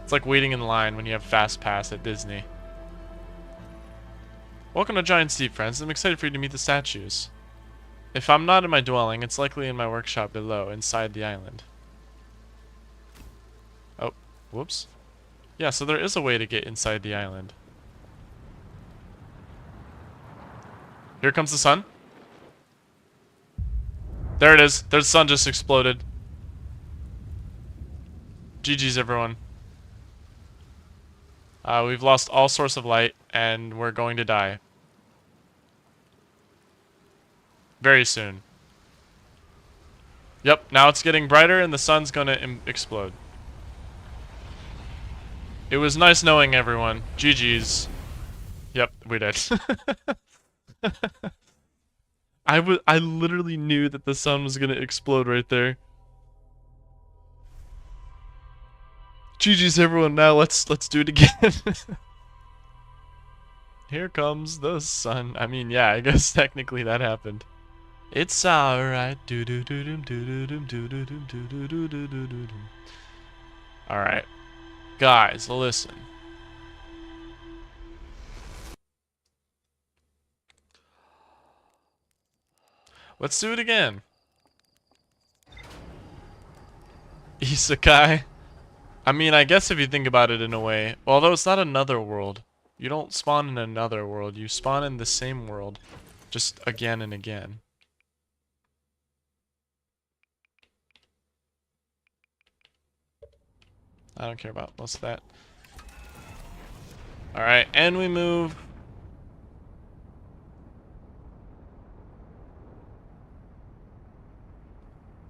It's like waiting in line when you have Fast Pass at Disney. Welcome to Giant Steep, friends. I'm excited for you to meet the statues. If I'm not in my dwelling, it's likely in my workshop below, inside the island. Oh, whoops. Yeah, so there is a way to get inside the island. Here comes the sun. There it is. The sun just exploded. GG's, everyone. We've lost all source of light, and we're going to die. Very soon. Yep, now it's getting brighter, and the sun's gonna explode. It was nice knowing everyone. GG's. Yep, we did. I literally knew that the sun was gonna explode right there. GG's everyone, now let's do it again. Here comes the sun. I mean, yeah, I guess technically that happened. It's alright. Alright. Guys, listen. Let's do it again. Isekai. I mean, I guess if you think about it in a way, although it's not another world. You don't spawn in another world, you spawn in the same world. Just again and again. I don't care about most of that. Alright, and we move.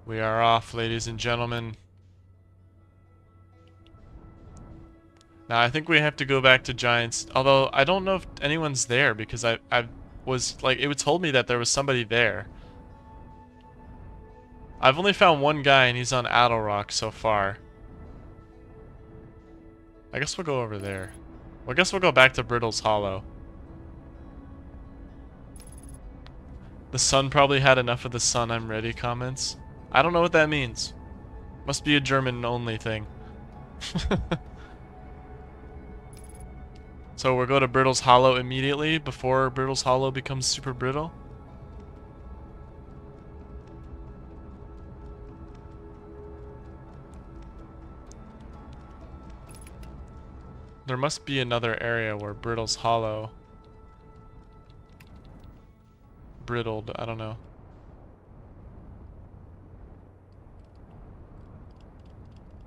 We are off, ladies and gentlemen. Now, I think we have to go back to Giants, although I don't know if anyone's there, because I was, like, it told me that there was somebody there. I've only found one guy, and he's on Adel Rock so far. I guess we'll go over there. Well, I guess we'll go back to Brittle's Hollow. The sun probably had enough of the sun I'm ready comments. I don't know what that means. Must be a German only thing. So we'll go to Brittle's Hollow immediately before Brittle's Hollow becomes super brittle. There must be another area where Brittle's Hollow brittled, I don't know.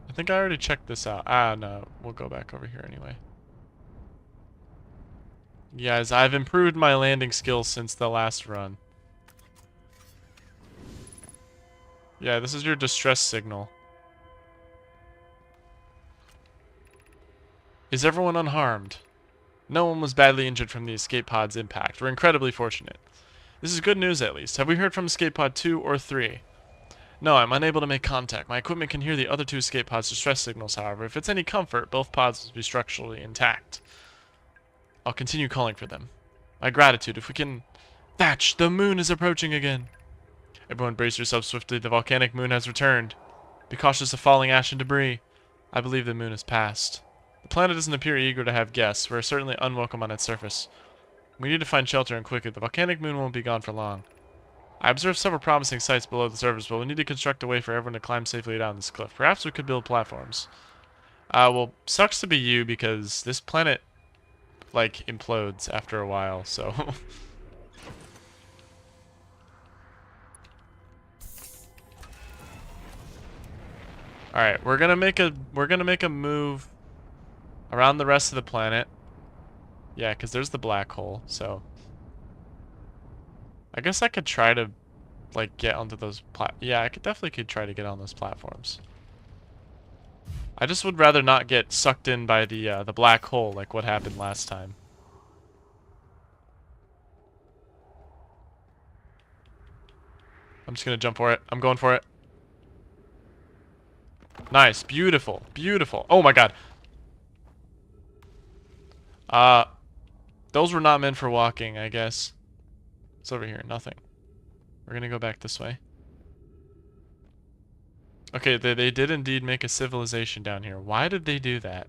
I think I already checked this out. Ah, no, we'll go back over here anyway. Guys, I've improved my landing skills since the last run. Yeah, this is your distress signal. Is everyone unharmed? No one was badly injured from the escape pod's impact. We're incredibly fortunate. This is good news, at least. Have we heard from escape pod 2 or 3? No, I'm unable to make contact. My equipment can hear the other 2 escape pods' distress signals, however. If it's any comfort, both pods will be structurally intact. I'll continue calling for them. My gratitude, if we can... Thatch, the moon is approaching again. Everyone brace yourself swiftly. The volcanic moon has returned. Be cautious of falling ash and debris. I believe the moon has passed. The planet doesn't appear eager to have guests. We're certainly unwelcome on its surface. We need to find shelter and quickly. The volcanic moon won't be gone for long. I observed several promising sites below the surface, but we need to construct a way for everyone to climb safely down this cliff. Perhaps we could build platforms. Well, sucks to be you because this planet, like, implodes after a while, so... Alright, we're gonna make a move around the rest of the planet. Yeah, because there's the black hole, so... I guess I could try to, like, get onto those yeah, I could try to get on those platforms. I just would rather not get sucked in by the black hole like what happened last time. I'm just gonna jump for it. I'm going for it. Nice. Beautiful. Beautiful. Oh my god. Those were not meant for walking, I guess. It's over here. Nothing. We're gonna go back this way. Okay, they did indeed make a civilization down here. Why did they do that?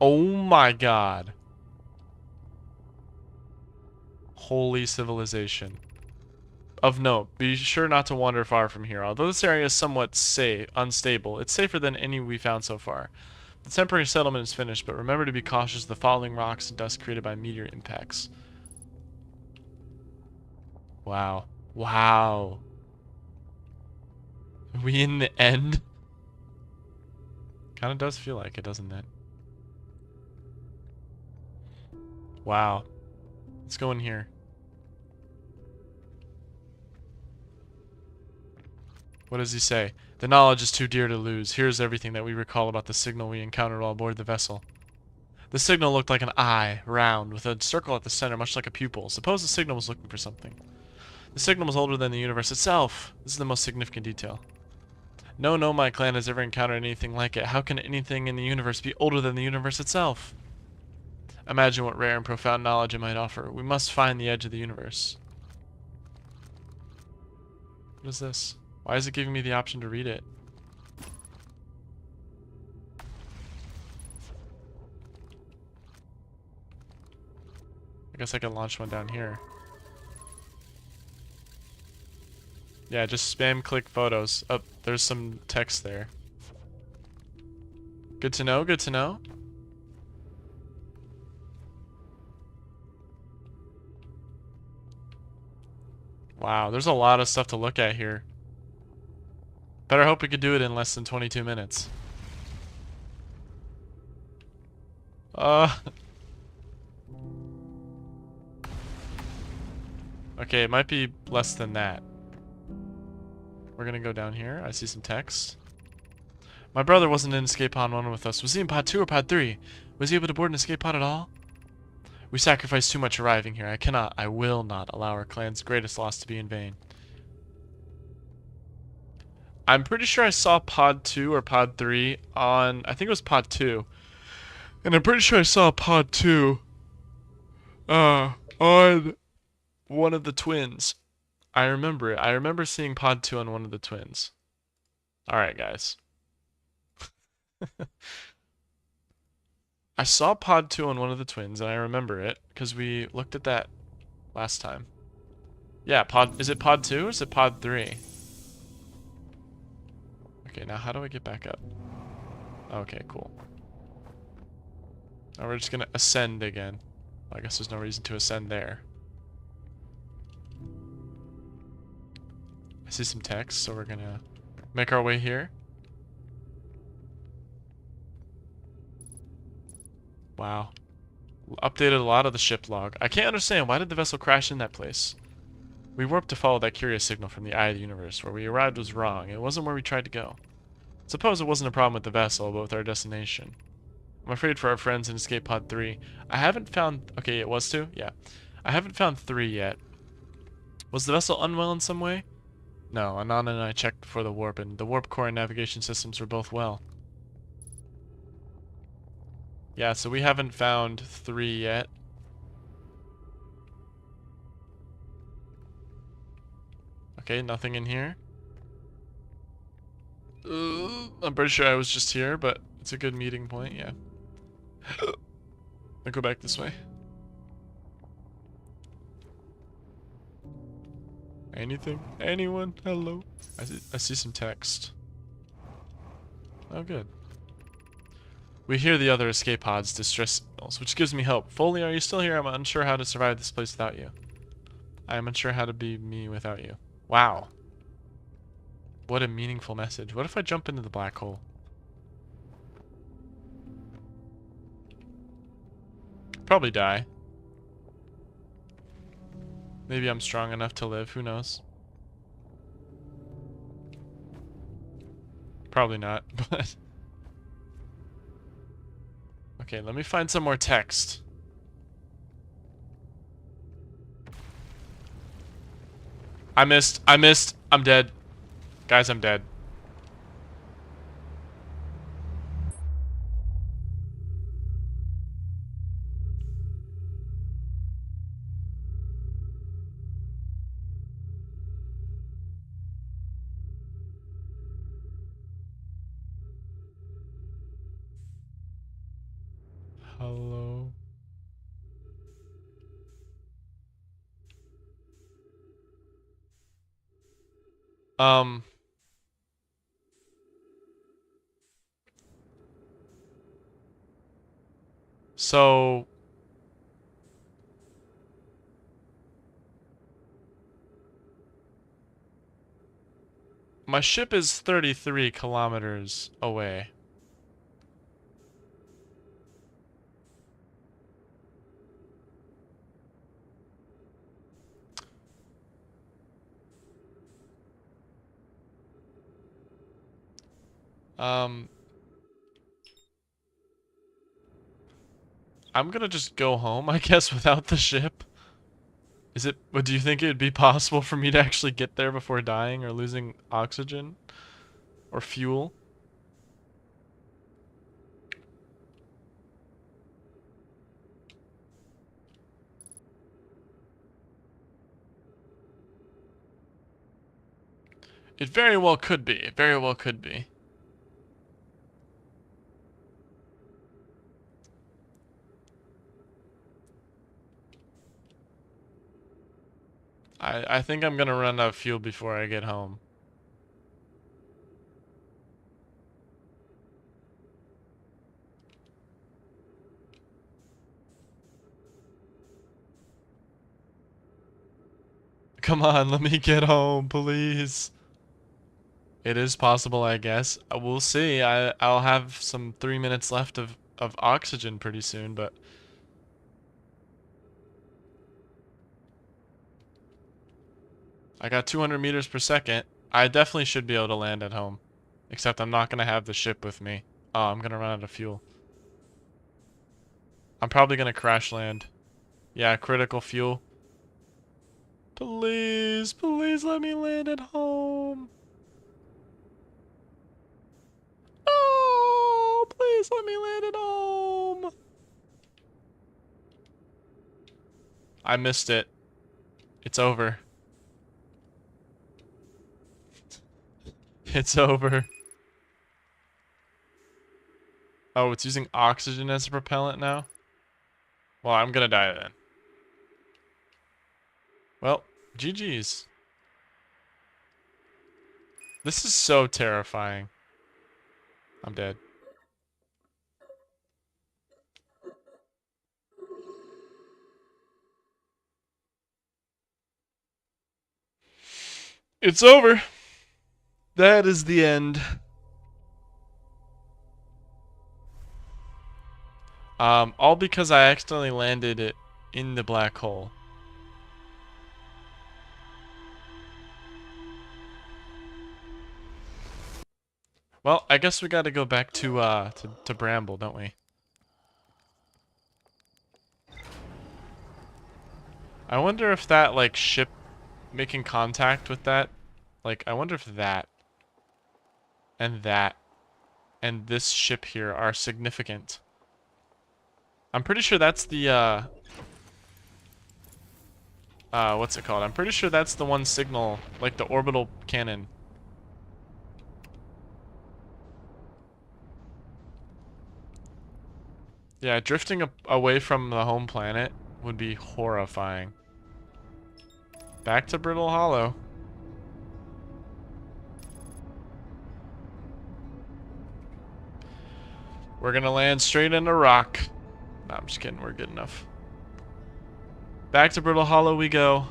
Oh my god. Holy civilization. Of note, be sure not to wander far from here. Although this area is somewhat unstable, it's safer than any we found so far. The temporary settlement is finished, but remember to be cautious of the falling rocks and dust created by meteor impacts. Wow. Wow. Are we in the end? Kinda does feel like it, doesn't it? Wow. Let's go in here. What does he say? The knowledge is too dear to lose. Here's everything that we recall about the signal we encountered while aboard the vessel. The signal looked like an eye, round, with a circle at the center, much like a pupil. Suppose the signal was looking for something. The signal was older than the universe itself. This is the most significant detail. No nomad clan has ever encountered anything like it. How can anything in the universe be older than the universe itself? Imagine what rare and profound knowledge it might offer. We must find the edge of the universe. What is this? Why is it giving me the option to read it? I guess I can launch one down here. Yeah, just spam click photos. Oh, there's some text there. Good to know, good to know. Wow, there's a lot of stuff to look at here. Better hope we could do it in less than 22 minutes. Okay, it might be less than that. We're gonna go down here. I see some text. My brother wasn't in escape pod 1 with us. Was he in pod 2 or pod 3? Was he able to board an escape pod at all? We sacrificed too much arriving here. I will not allow our clan's greatest loss to be in vain. I'm pretty sure I saw pod 2 or pod 3 on, I think it was pod 2. And I'm pretty sure I saw pod 2 on one of the twins. I remember it. I remember seeing pod 2 on one of the twins. Alright, guys. I saw pod 2 on one of the twins, and I remember it, because we looked at that last time. Yeah, is it pod 2 or is it pod 3? Okay, now how do I get back up? Okay, cool. Now we're just gonna ascend again. I guess there's no reason to ascend there. I see some text, so we're gonna make our way here. Wow. Updated a lot of the ship log. I can't understand, why did the vessel crash in that place? We warped to follow that curious signal from the eye of the universe. Where we arrived was wrong. It wasn't where we tried to go. Suppose it wasn't a problem with the vessel, but with our destination. I'm afraid for our friends in Escape Pod 3. I haven't found... Okay, it was 2? Yeah. I haven't found 3 yet. Was the vessel unwell in some way? No, Anana and I checked before the warp, and the warp core and navigation systems were both well. Yeah, so we haven't found 3 yet. Okay, nothing in here. I'm pretty sure I was just here, but it's a good meeting point, yeah. I'll go back this way. Anything? Anyone? Hello? I see some text. Oh, good. We hear the other escape pods' distress signals, which gives me hope. Foley, are you still here? I'm unsure how to survive this place without you. I am unsure how to be me without you. Wow. What a meaningful message. What if I jump into the black hole? Probably die. Maybe I'm strong enough to live, who knows? Probably not, but... Okay, let me find some more text. I missed, I'm dead. Guys, I'm dead. Hello? Um... So... My ship is 33 kilometers away. Um... I'm gonna just go home, I guess, without the ship. Do you think it'd be possible for me to actually get there before dying or losing oxygen? Or fuel? It very well could be. It very well could be. I think I'm gonna run out of fuel before I get home. Come on, let me get home, please. It is possible, I guess. We'll see. I'll have some 3 minutes left of oxygen pretty soon, but... I got 200 meters per second. I definitely should be able to land at home. Except I'm not gonna have the ship with me. Oh, I'm gonna run out of fuel. I'm probably gonna crash land. Yeah, critical fuel. Please, please let me land at home. Oh, please let me land at home. I missed it. It's over. It's over. Oh, it's using oxygen as a propellant now? Well, I'm gonna die then. Well, GG's. This is so terrifying. I'm dead. It's over. That is the end. All because I accidentally landed it in the black hole. Well, I guess we gotta go back to Bramble, don't we? I wonder if that, like, ship making contact with that, like, I wonder if that and this ship here are significant. I'm pretty sure that's the, what's it called? I'm pretty sure that's the one signal, like the orbital cannon. Yeah, drifting away from the home planet would be horrifying. Back to Brittle Hollow. We're gonna land straight into rock. No, I'm just kidding. We're good enough. Back to Brittle Hollow we go.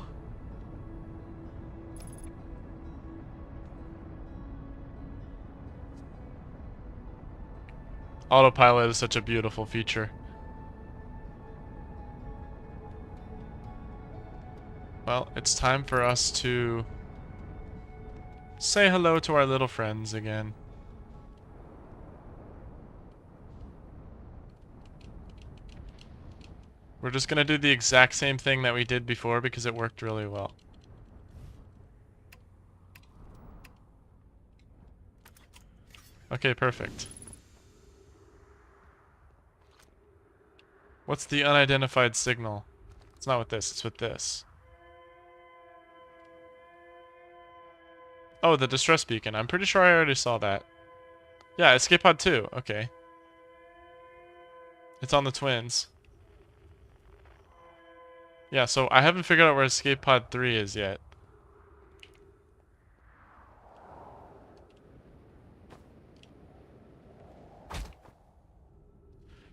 Autopilot is such a beautiful feature. Well, it's time for us to say hello to our little friends again. We're just gonna do the exact same thing that we did before because it worked really well. Okay, perfect. What's the unidentified signal? It's not with this, it's with this. Oh, the distress beacon. I'm pretty sure I already saw that. Yeah, escape pod 2. Okay. It's on the twins. Yeah, so I haven't figured out where escape pod 3 is yet.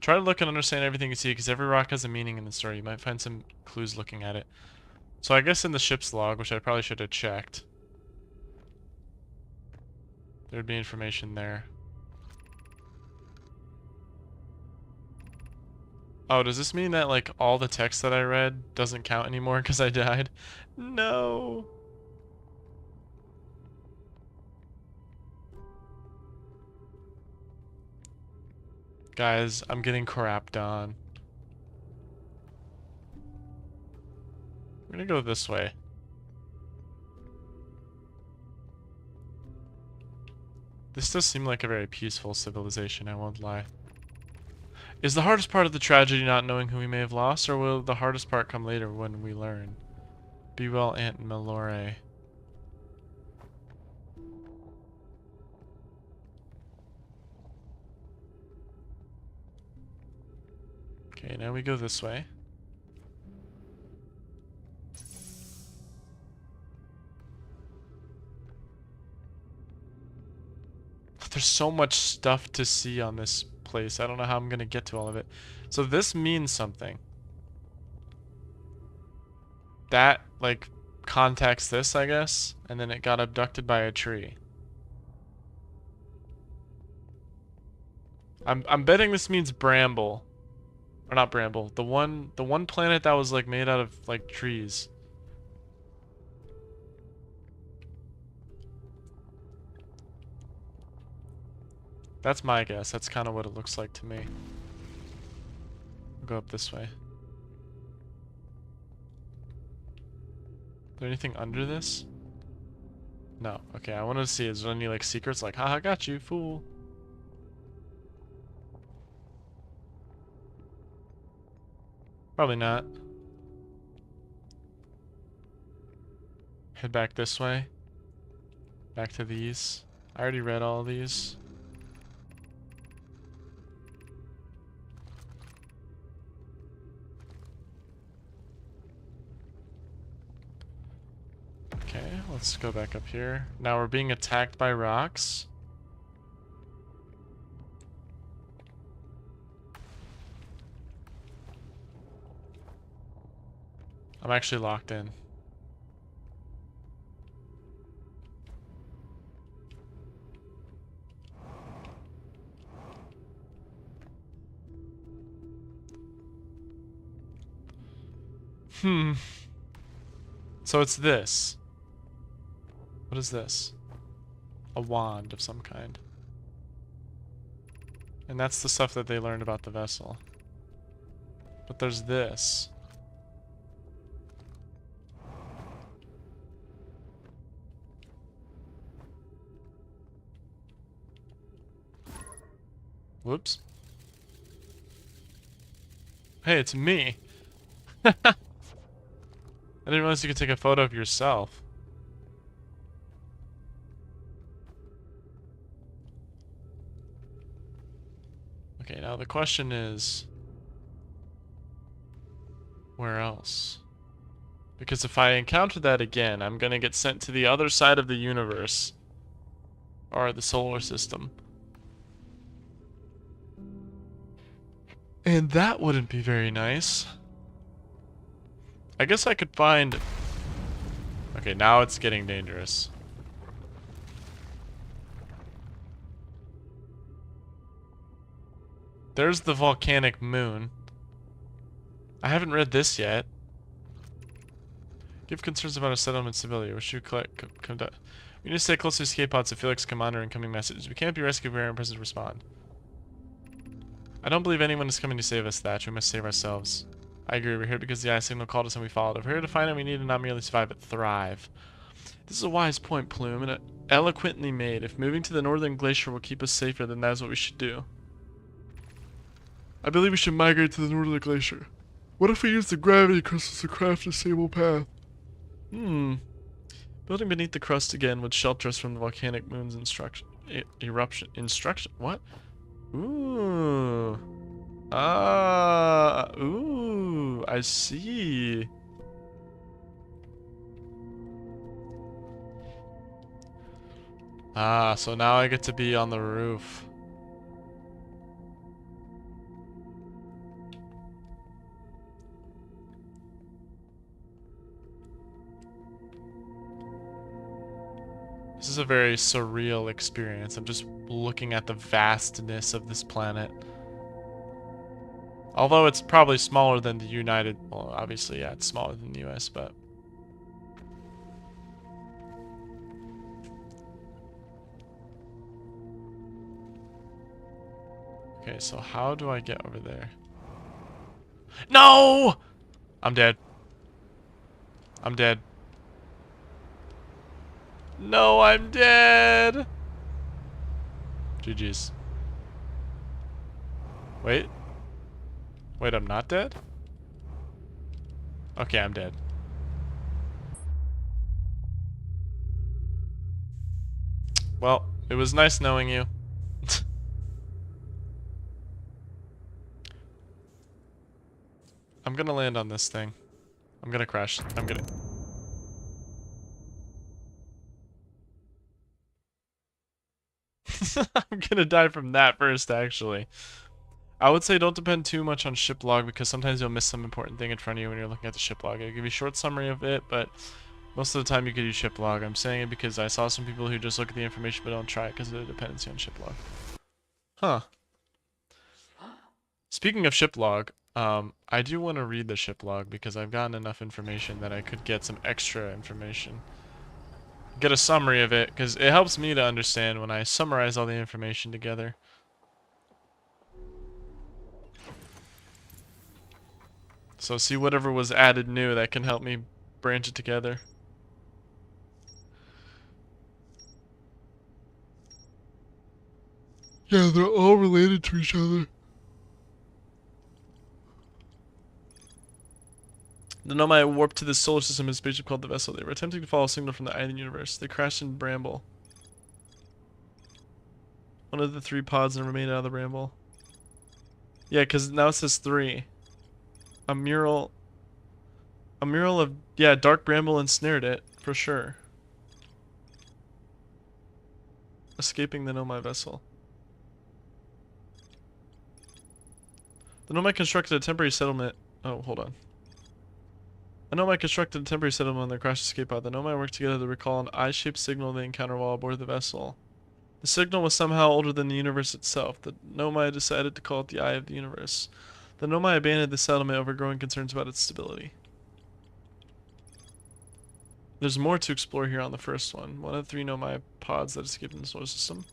Try to look and understand everything you see, because every rock has a meaning in the story. You might find some clues looking at it. So I guess in the ship's log, which I probably should have checked, there'd be information there. Oh, does this mean that, like, all the text that I read doesn't count anymore because I died? No! Guys, I'm getting crapped on. We're gonna go this way. This does seem like a very peaceful civilization, I won't lie. Is the hardest part of the tragedy not knowing who we may have lost, or will the hardest part come later when we learn? Be well, Aunt Malore. Okay, now we go this way. There's so much stuff to see on this place. I don't know how I'm gonna get to all of it. So this means something. That, like, contacts this, I guess, and then it got abducted by a tree. I'm betting this means Bramble. Or not Bramble. The one planet that was, like, made out of, like, trees. That's my guess. That's kind of what it looks like to me. I'll go up this way. Is there anything under this? No. Okay, I wanted to see, is there any, like, secrets? Like, haha, got you, fool. Probably not. Head back this way. Back to these. I already read all these. Okay, let's go back up here. Now we're being attacked by rocks. I'm actually locked in. So it's this. What is this? A wand of some kind. And that's the stuff that they learned about the vessel. But there's this. Whoops. Hey, it's me. I didn't realize you could take a photo of yourself. Okay, now the question is, where else? Because if I encounter that again, I'm gonna get sent to the other side of the universe. Or the solar system. And that wouldn't be very nice. I guess I could find... Okay, now it's getting dangerous. There's the volcanic moon. I haven't read this yet. Give concerns about our settlement stability. We should conduct. We need to stay close to escape pods to Felix come on incoming messages. We can't be rescued if our presence respond. I don't believe anyone is coming to save us, Thatch. We must save ourselves. I agree. We're here because the eye signal called us and we followed. If we're here to find it, we need to not merely survive, but thrive. This is a wise point, Plume, and eloquently made. If moving to the northern glacier will keep us safer, then that is what we should do. I believe we should migrate to the northern glacier. What if we use the gravity crystals to craft a stable path? Building beneath the crust again would shelter us from the volcanic moon's eruption. What? Ooh. Ooh. I see. So now I get to be on the roof. This is a very surreal experience. I'm just looking at the vastness of this planet. Although it's probably smaller than the United... Well, obviously, yeah, it's smaller than the US, but... Okay, so how do I get over there? No! I'm dead. I'm dead. No, I'm dead! GG's. Wait. Wait, I'm not dead? Okay, I'm dead. Well, it was nice knowing you. I'm gonna land on this thing. I'm gonna crash. I'm gonna die from that first, actually. I would say don't depend too much on ship log because sometimes you'll miss some important thing in front of you when you're looking at the ship log. I'll give you a short summary of it, but most of the time you could use ship log. I'm saying it because I saw some people who just look at the information but don't try it because of the dependency on ship log. Huh. Speaking of ship log, I do want to read the ship log because I've gotten enough information that I could get some extra information. Get a summary of it because it helps me to understand when I summarize all the information together. So see whatever was added new that can help me branch it together. Yeah, they're all related to each other. The Nomai warped to the solar system in a spaceship called the Vessel. They were attempting to follow a signal from the eye of the universe. They crashed in Bramble. One of the 3 pods and remained out of the Bramble. Yeah, because now it says 3. A mural of, yeah, Dark Bramble ensnared it, for sure. Escaping the Nomai vessel. The Nomai constructed a temporary settlement. Oh, hold on. The Nomai constructed a temporary settlement on their crash escape pod. The Nomai worked together to recall an eye-shaped signal they encountered while aboard the vessel. The signal was somehow older than the universe itself. The Nomai decided to call it the Eye of the Universe. The Nomai abandoned the settlement over growing concerns about its stability. There's more to explore here on the first one. One of the 3 Nomai pods that escaped in the solar system.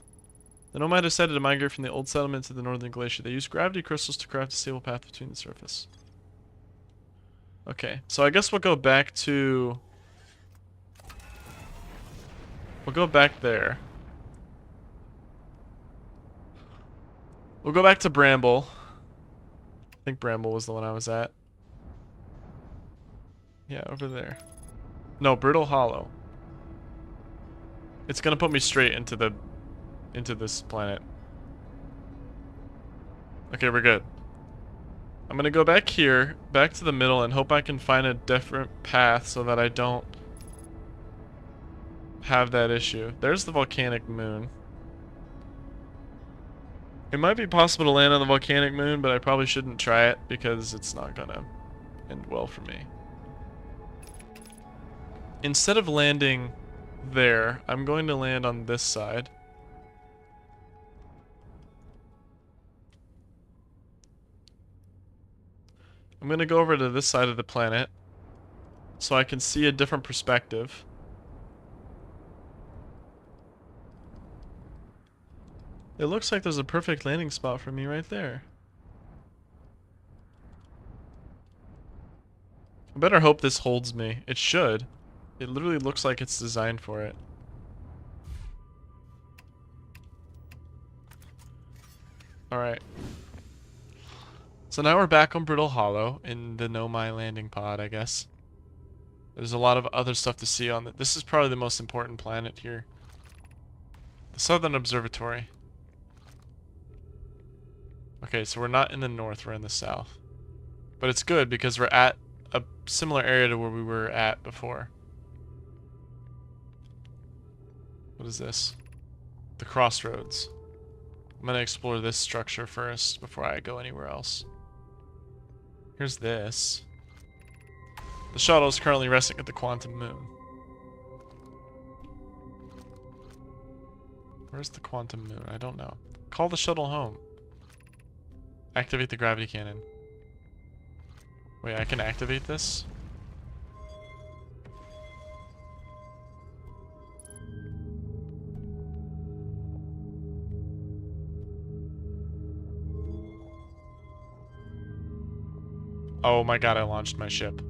The Nomai decided to migrate from the old settlement to the northern glacier. They used gravity crystals to craft a stable path between the surface. Okay, so I guess we'll go back to... We'll go back there. We'll go back to Bramble. I think Bramble was the one I was at. Yeah, over there. No, Brittle Hollow. It's gonna put me straight into this planet. Okay, we're good. I'm gonna go back here, back to the middle, and hope I can find a different path so that I don't have that issue. There's the volcanic moon. It might be possible to land on the volcanic moon, but I probably shouldn't try it because it's not gonna end well for me. Instead of landing there, I'm going to land on this side. I'm going to go over to this side of the planet so I can see a different perspective. It looks like there's a perfect landing spot for me right there. I better hope this holds me. It should. It literally looks like it's designed for it. Alright. So now we're back on Brittle Hollow in the Nomai landing pod, I guess. There's a lot of other stuff to see on it. This is probably the most important planet here. The Southern Observatory. Okay, so we're not in the north, we're in the south. But it's good because we're at a similar area to where we were at before. What is this? The crossroads. I'm gonna explore this structure first before I go anywhere else. Here's this. The shuttle is currently resting at the quantum moon. Where's the quantum moon? I don't know. Call the shuttle home. Activate the gravity cannon. Wait, I can activate this? Oh my god, I launched my ship.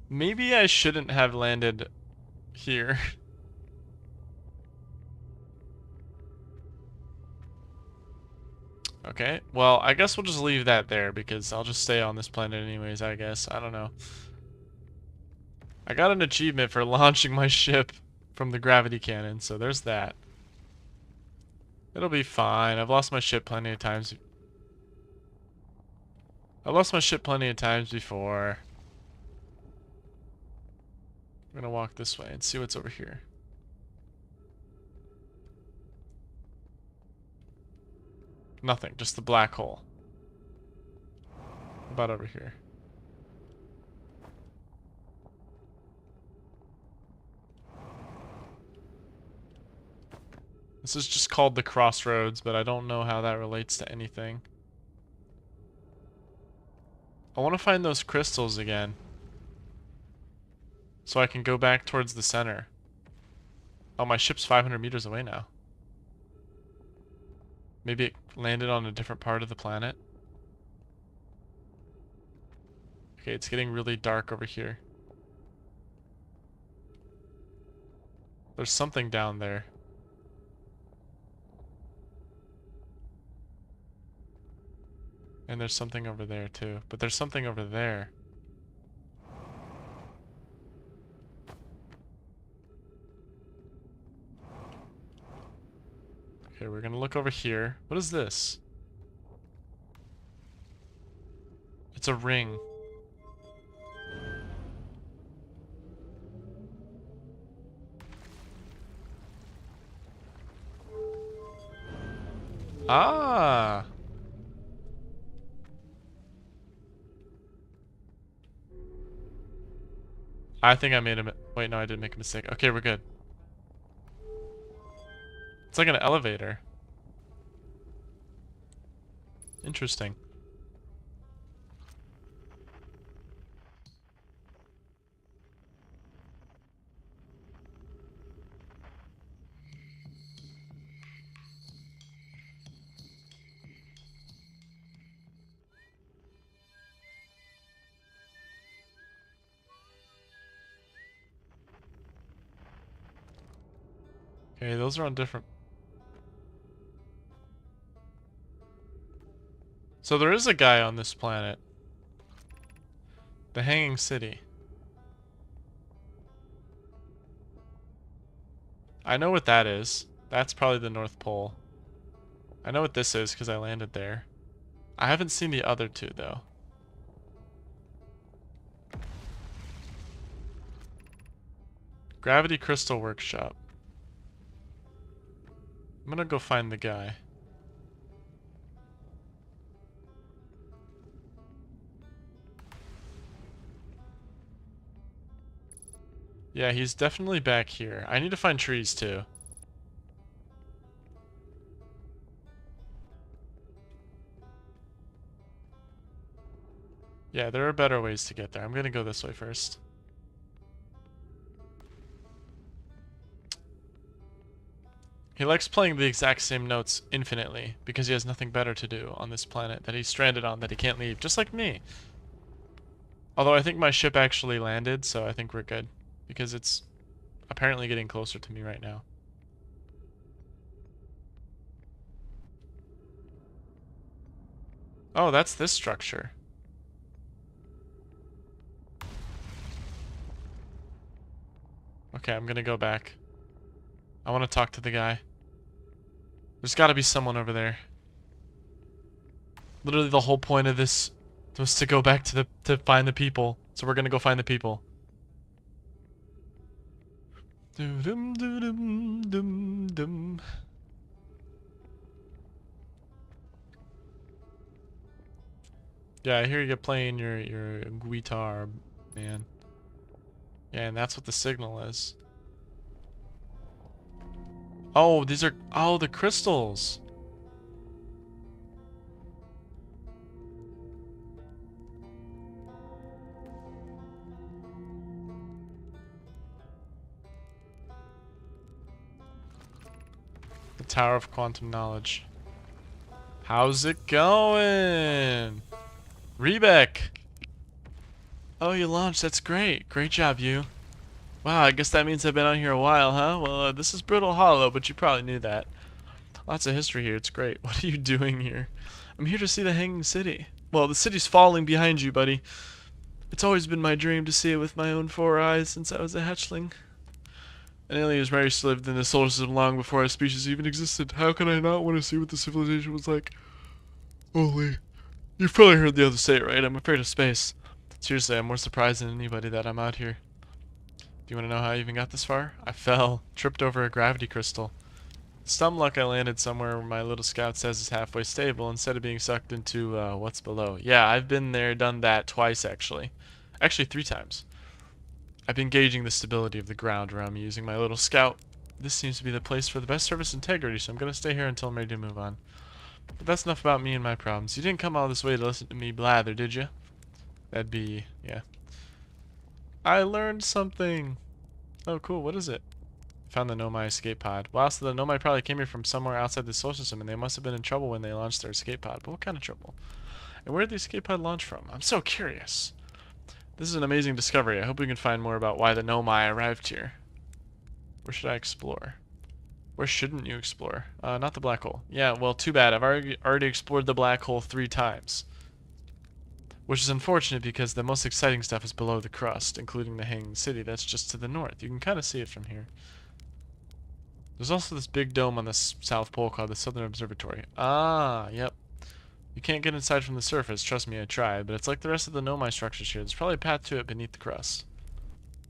Maybe I shouldn't have landed here. Okay, well, I guess we'll just leave that there because I'll just stay on this planet anyways, I guess. I don't know. I got an achievement for launching my ship from the gravity cannon, so there's that. It'll be fine. I've lost my ship plenty of times. I've lost my ship plenty of times before. I'm gonna walk this way and see what's over here. Nothing, just the black hole. What about over here? This is just called the crossroads, but I don't know how that relates to anything. I want to find those crystals again. So I can go back towards the center. Oh, my ship's 500 meters away now. Maybe it landed on a different part of the planet. Okay, it's getting really dark over here. There's something down there. And there's something over there too. But there's something over there. Okay, we're gonna look over here. What is this? It's a ring. Ah! I think I made a wait, no, I didn't make a mistake. Okay, we're good. It's like an elevator. Interesting. Okay, those are on different... So there is a guy on this planet. The Hanging City. I know what that is. That's probably the North Pole. I know what this is because I landed there. I haven't seen the other two though. Gravity Crystal Workshop. I'm gonna go find the guy. Yeah, he's definitely back here. I need to find trees too. Yeah, there are better ways to get there. I'm gonna go this way first. He likes playing the exact same notes infinitely because he has nothing better to do on this planet that he's stranded on that he can't leave, just like me. Although I think my ship actually landed, so I think we're good because it's apparently getting closer to me right now. Oh, that's this structure. Okay, I'm gonna go back. I want to talk to the guy. There's got to be someone over there. Literally the whole point of this was to go back to find the people. So we're gonna go find the people. Dum dum dum dum. Yeah, I hear you playing your guitar, man. Yeah, and that's what the signal is. Oh, these are the crystals. The Tower of Quantum Knowledge. How's it going? Rebec. Oh, you launched. That's great. Great job, you. Wow, I guess that means I've been on here a while, huh? Well, this is Brittle Hollow, but you probably knew that. Lots of history here. It's great. What are you doing here? I'm here to see the Hanging City. Well, the city's falling behind you, buddy. It's always been my dream to see it with my own 4 eyes since I was a hatchling. An alien whose race lived in the solar system long before our species even existed. How can I not want to see what the civilization was like? Holy. You've probably heard the others say it, right? I'm afraid of space. Seriously, I'm more surprised than anybody that I'm out here. Do you want to know how I even got this far? I fell. Tripped over a gravity crystal. Some luck I landed somewhere where my little scout says is halfway stable instead of being sucked into what's below. Yeah, I've been there, done that twice actually. Actually 3 times. I've been gauging the stability of the ground around me using my little scout. This seems to be the place for the best service integrity, so I'm going to stay here until I'm ready to move on. But that's enough about me and my problems. You didn't come all this way to listen to me blather, did you? That'd be, yeah. I learned something. Oh, cool. What is it? Found the Nomai escape pod. Wow, so the Nomai probably came here from somewhere outside the solar system, and they must have been in trouble when they launched their escape pod. But what kind of trouble? And where did the escape pod launch from? I'm so curious. This is an amazing discovery. I hope we can find more about why the Nomai arrived here. Where should I explore? Where shouldn't you explore? Not the black hole. Yeah, well, too bad. I've already explored the black hole 3 times. Which is unfortunate because the most exciting stuff is below the crust, including the Hanging City that's just to the north. You can kind of see it from here. There's also this big dome on the South Pole called the Southern Observatory. Ah, yep. You can't get inside from the surface, trust me, I tried, but it's like the rest of the Nomai structures here. There's probably a path to it beneath the crust.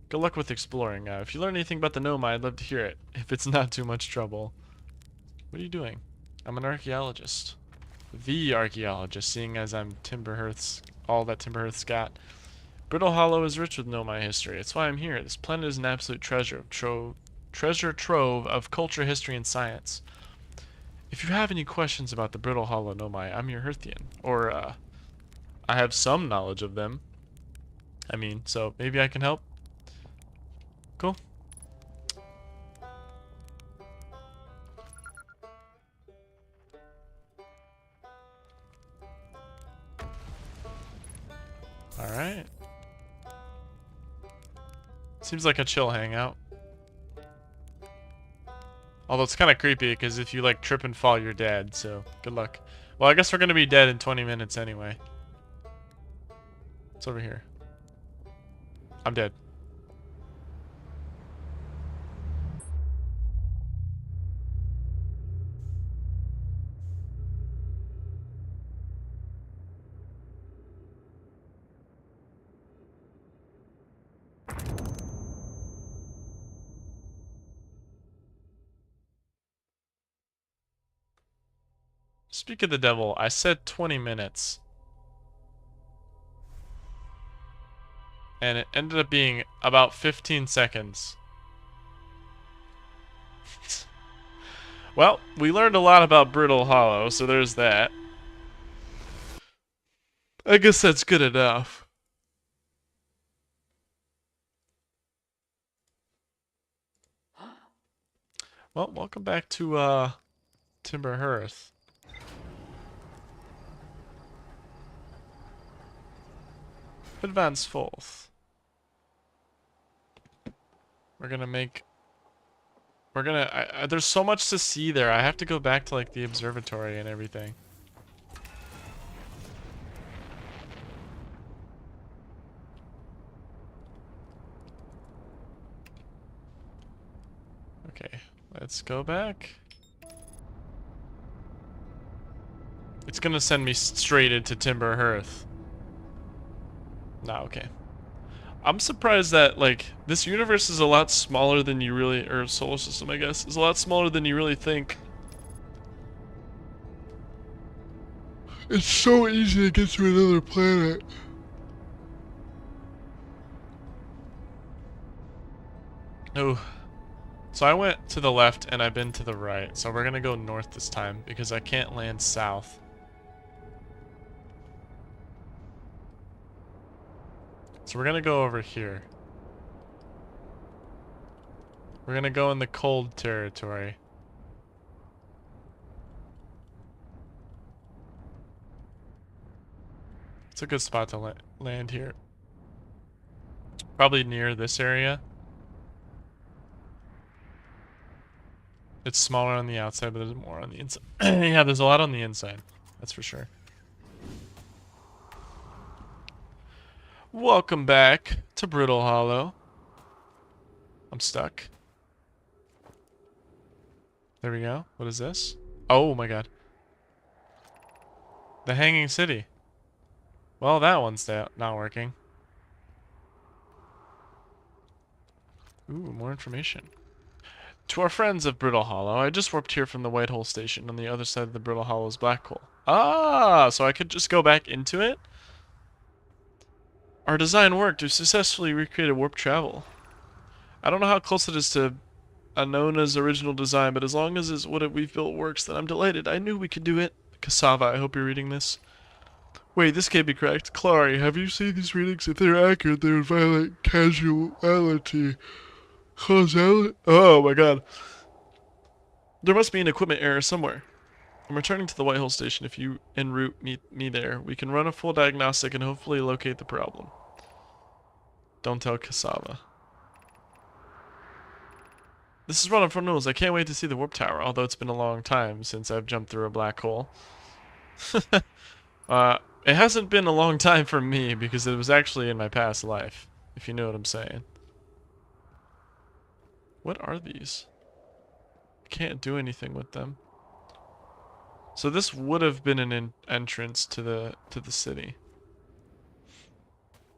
Good luck with exploring. If you learn anything about the Nomai, I'd love to hear it, if it's not too much trouble. What are you doing? I'm an archaeologist. The archaeologist, seeing as I'm Timberhearth's, all that Timberhearth's got. Brittle Hollow is rich with Nomai history. That's why I'm here. This planet is an absolute treasure trove of culture, history, and science. If you have any questions about the Brittle Hollow Nomai, I'm your Hearthian. Or, I have some knowledge of them. I mean, so maybe I can help. Cool. Alright. Seems like a chill hangout. Although it's kind of creepy, because if you, like, trip and fall, you're dead, so good luck. Well, I guess we're going to be dead in 20 minutes anyway. It's over here. I'm dead. Speak of the devil, I said 20 minutes. And it ended up being about 15 seconds. Well, we learned a lot about Brittle Hollow, so there's that. I guess that's good enough. Well, welcome back to, Timberhearth. Advance forth. We're gonna there's so much to see there. I have to go back to, like, the observatory and everything. Okay, let's go back. It's gonna send me straight into Timberhearth. Nah, okay. I'm surprised that, like, this universe is a lot smaller than you really, or solar system, I guess, is a lot smaller than you really think. It's so easy to get to another planet. Oh. So I went to the left and I've been to the right, so we're gonna go north this time because I can't land south. So we're gonna go over here. We're gonna go in the cold territory. It's a good spot to land here. Probably near this area. It's smaller on the outside, but there's more on the inside. Yeah, there's a lot on the inside. That's for sure. Welcome back to Brittle Hollow. I'm stuck. There we go. What is this? Oh my god. The Hanging City. Well, that one's not working. Ooh, more information. To our friends of Brittle Hollow, I just warped here from the White Hole Station on the other side of the Brittle Hollow's black hole. Ah, so I could just go back into it? Our design worked. We successfully recreated warp travel. I don't know how close it is to Anona's original design, but as long as what we've built works, then I'm delighted. I knew we could do it. Cassava, I hope you're reading this. Wait, this can't be correct. Clary, have you seen these readings? If they're accurate, they would violate causality. Causality? Oh my god. There must be an equipment error somewhere. I'm returning to the White Hole Station. If you en route meet me there, we can run a full diagnostic and hopefully locate the problem. Don't tell Cassava. This is Running from Rules. I can't wait to see the warp tower, although it's been a long time since I've jumped through a black hole. It hasn't been a long time for me because it was actually in my past life, if you know what I'm saying. What are these? Can't do anything with them. So this would have been an entrance to the city.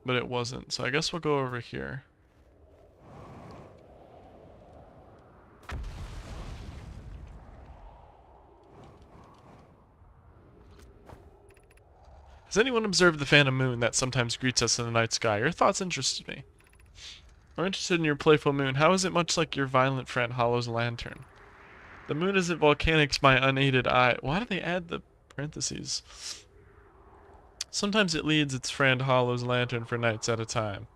But it wasn't. So I guess we'll go over here. Has anyone observed the phantom moon that sometimes greets us in the night sky? Your thoughts interested me. I'm interested in your playful moon. How is it much like your violent friend Hollow's lantern? The moon isn't volcanic to my unaided eye. Why do they add the parentheses? Sometimes it leads its friend Hollow's lantern for nights at a time.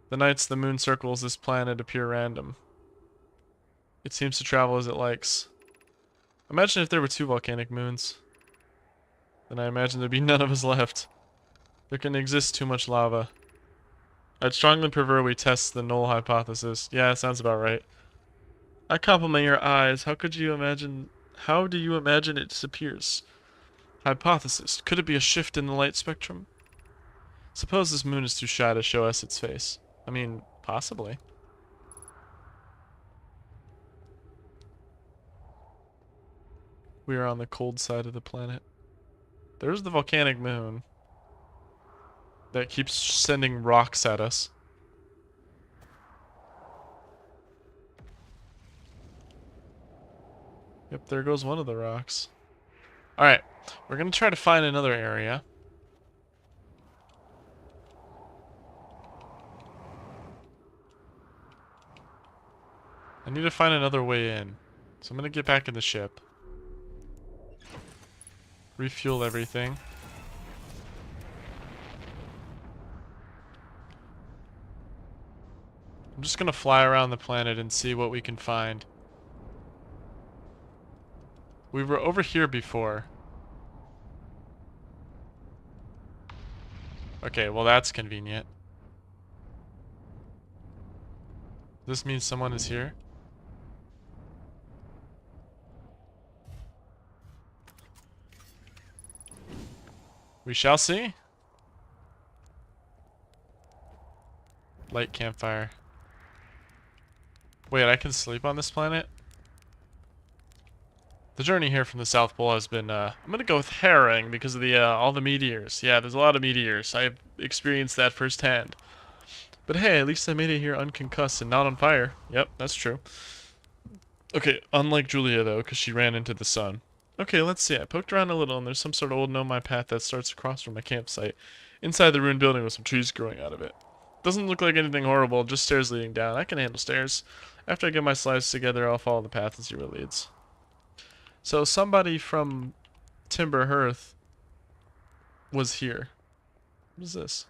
The nights the moon circles this planet appear random. It seems to travel as it likes. Imagine if there were 2 volcanic moons. Then I imagine there'd be none of us left. There can exist too much lava. I'd strongly prefer we test the null hypothesis. Yeah, sounds about right. I compliment your eyes. How do you imagine it disappears? Hypothesis. Could it be a shift in the light spectrum? Suppose this moon is too shy to show us its face. I mean, possibly. We are on the cold side of the planet. There's the volcanic moon that keeps sending rocks at us. Yep, there goes one of the rocks. Alright, we're gonna try to find another area. I need to find another way in. So I'm gonna get back in the ship. Refuel everything. I'm just gonna fly around the planet and see what we can find. We were over here before. Okay, well that's convenient. This means someone is here? We shall see. Light campfire. Wait, I can sleep on this planet? The journey here from the South Pole has been, I'm gonna go with harrowing because of the, all the meteors. Yeah, there's a lot of meteors. I've experienced that firsthand. But hey, at least I made it here unconcussed and not on fire. Yep, that's true. Okay, unlike Julia, though, because she ran into the sun. Okay, let's see. I poked around a little, and there's some sort of old nomad path that starts across from my campsite. Inside the ruined building with some trees growing out of it. Doesn't look like anything horrible, just stairs leading down. I can handle stairs. After I get my slides together, I'll follow the path and see where it leads. So somebody from Timber Hearth was here. What is this?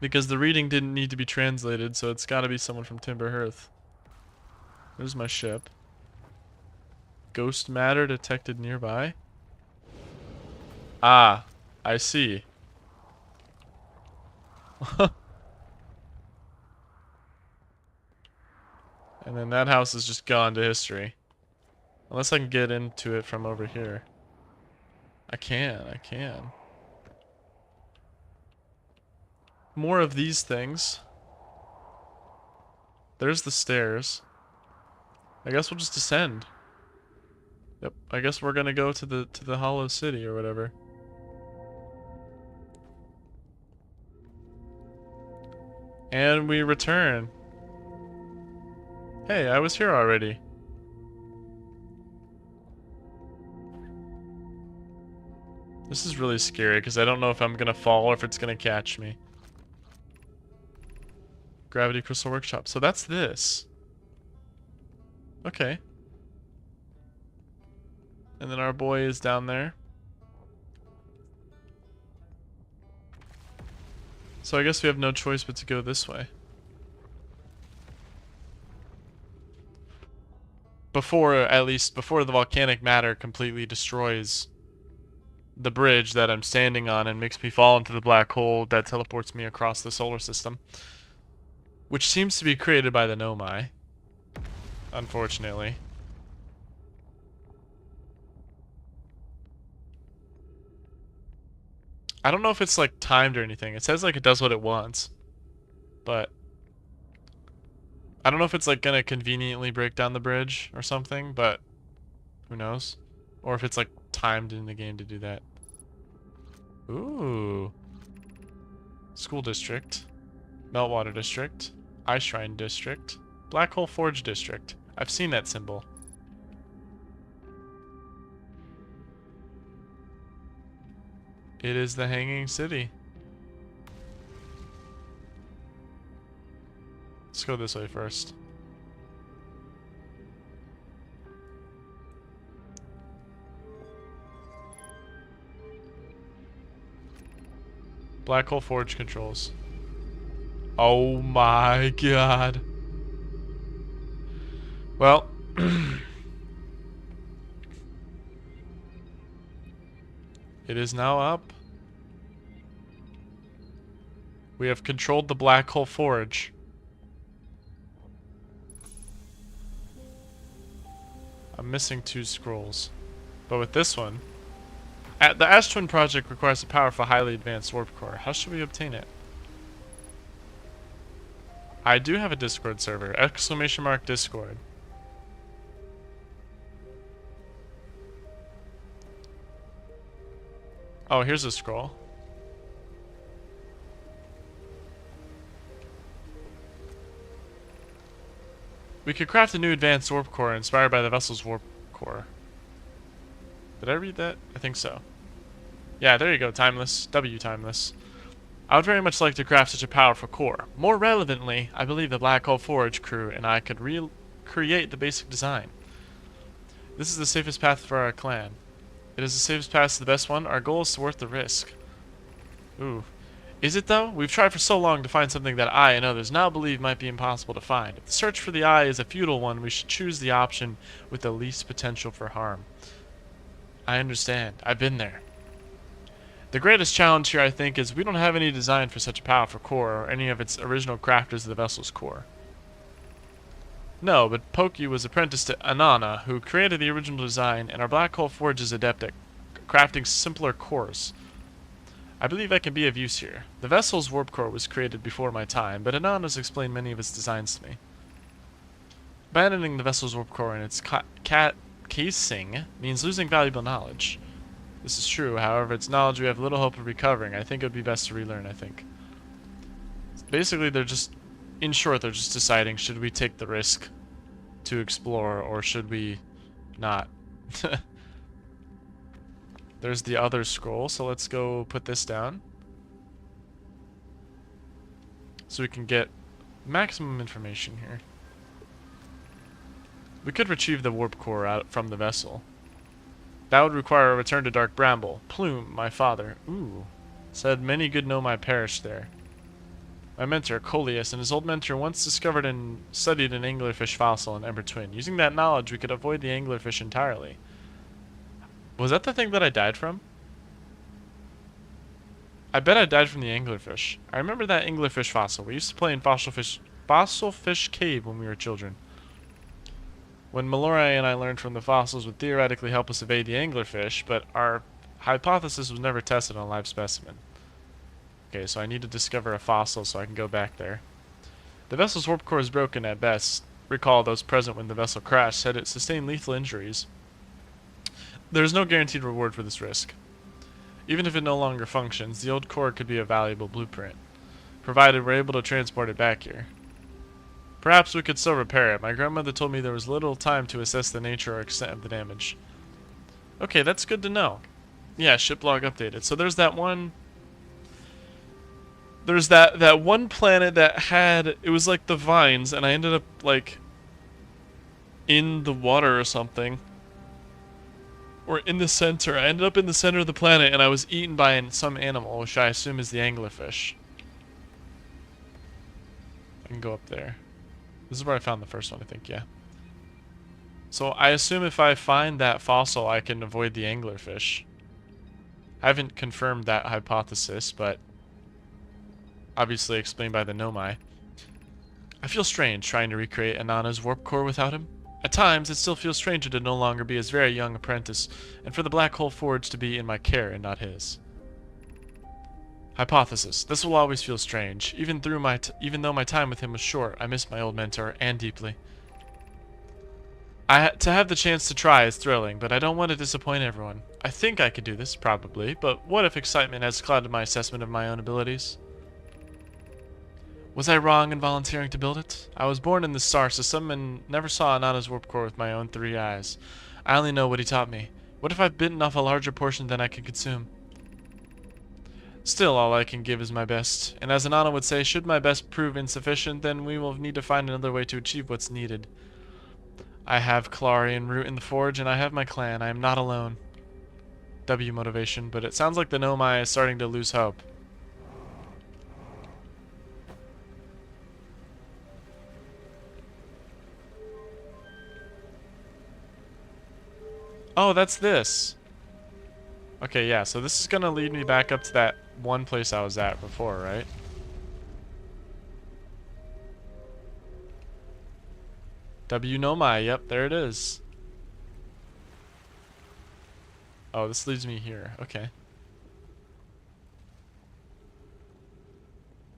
Because the reading didn't need to be translated, so it's gotta be someone from Timber Hearth. There's my ship. Ghost matter detected nearby. Ah, I see. And then that house is just gone to history. Unless I can get into it from over here. I can. More of these things. There's the stairs. I guess we'll just descend. Yep, I guess we're gonna go to the Hollow City or whatever. And we return. Hey, I was here already. This is really scary because I don't know if I'm gonna fall or if it's gonna catch me. Gravity Crystal Workshop. So that's this. Okay. And then our boy is down there. So I guess we have no choice but to go this way. At least before the volcanic matter completely destroys the bridge that I'm standing on and makes me fall into the black hole that teleports me across the solar system. which seems to be created by the Nomai, unfortunately. I don't know if it's like timed or anything. It says like it does what it wants, but I don't know if it's like gonna conveniently break down the bridge or something, but who knows? Or if it's like timed in the game to do that. Ooh. School district. Meltwater district. Ice Shrine district. Black Hole Forge district. I've seen that symbol. It is the Hanging City. Let's go this way first. Black Hole Forge controls. Oh my god. Well, it is now up. We have controlled the Black Hole Forge. I'm missing 2 scrolls. But with this one, the Ash Twin project requires a powerful, highly advanced warp core. How should we obtain it? I do have a Discord server. ! Discord. Oh, here's a scroll. We could craft a new advanced warp core inspired by the vessel's warp core. Did I read that? I think so. Yeah, there you go, Timeless. W Timeless. I would very much like to craft such a powerful core. More relevantly, I believe the Black Hole Forge crew and I could recreate the basic design. This is the safest path for our clan. It is the safest path to the best one. Our goal is worth the risk. Ooh. Is it though? We've tried for so long to find something that I and others now believe might be impossible to find. If the search for the eye is a futile one, we should choose the option with the least potential for harm. I understand. I've been there. The greatest challenge here, I think, is we don't have any design for such a powerful core or any of its original crafters of the vessel's core. No, but Pokey was apprenticed to Anana, who created the original design, and our Black Hole Forge is adept at crafting simpler cores. I believe I can be of use here. The vessel's warp core was created before my time, but Anana's explained many of its designs to me. Abandoning the vessel's warp core and its casing means losing valuable knowledge. This is true, however, it's knowledge we have little hope of recovering. I think it would be best to relearn, I think. Basically, they're just, in short, they're just deciding, should we take the risk to explore, or should we not? There's the other scroll, so let's go put this down. So we can get maximum information here. We could retrieve the warp core out from the vessel. That would require a return to Dark Bramble. Plume, my father. Ooh. Said many good Nomai perished there. My mentor, Coleus, and his old mentor once discovered and studied an anglerfish fossil in Ember Twin. Using that knowledge, we could avoid the anglerfish entirely. Was that the thing that I died from? I bet I died from the anglerfish. I remember that anglerfish fossil. We used to play in Fossil Fish Cave when we were children. When Mallory and I learned from the fossils would theoretically help us evade the anglerfish, but our hypothesis was never tested on a live specimen. Okay, so I need to discover a fossil so I can go back there. The vessel's warp core is broken at best. Recall those present when the vessel crashed said it sustained lethal injuries. There is no guaranteed reward for this risk. Even if it no longer functions, the old core could be a valuable blueprint, provided we're able to transport it back here. Perhaps we could still repair it. My grandmother told me there was little time to assess the nature or extent of the damage. Okay, that's good to know. Yeah, ship log updated. So there's that one... There's that one planet that had... It was like the vines, and I ended up, like... in the water or something. Or in the center. I ended up in the center of the planet, and I was eaten by some animal, which I assume is the anglerfish. I can go up there. This is where I found the first one, I think, yeah. So I assume if I find that fossil, I can avoid the anglerfish. I haven't confirmed that hypothesis, but obviously explained by the Nomai. I feel strange trying to recreate Anana's warp core without him. At times, it still feels stranger to no longer be his very young apprentice, and for the Black Hole Forge to be in my care and not his. Hypothesis. This will always feel strange. Even though my time with him was short, I miss my old mentor, and deeply. To have the chance to try is thrilling, but I don't want to disappoint everyone. I think I could do this, probably, but what if excitement has clouded my assessment of my own abilities? Was I wrong in volunteering to build it? I was born in this star system and never saw Anana's warp core with my own 3 eyes. I only know what he taught me. What if I've bitten off a larger portion than I can consume? Still, all I can give is my best, and as Anana would say, should my best prove insufficient, then we will need to find another way to achieve what's needed. I have Kalari and Root in the Forge, and I have my clan. I am not alone. W motivation, but it sounds like the Nomai is starting to lose hope. Oh, that's this. Okay, yeah, so this is gonna lead me back up to that one place I was at before, right? W Nomai, yep, there it is. Oh, this leads me here, okay.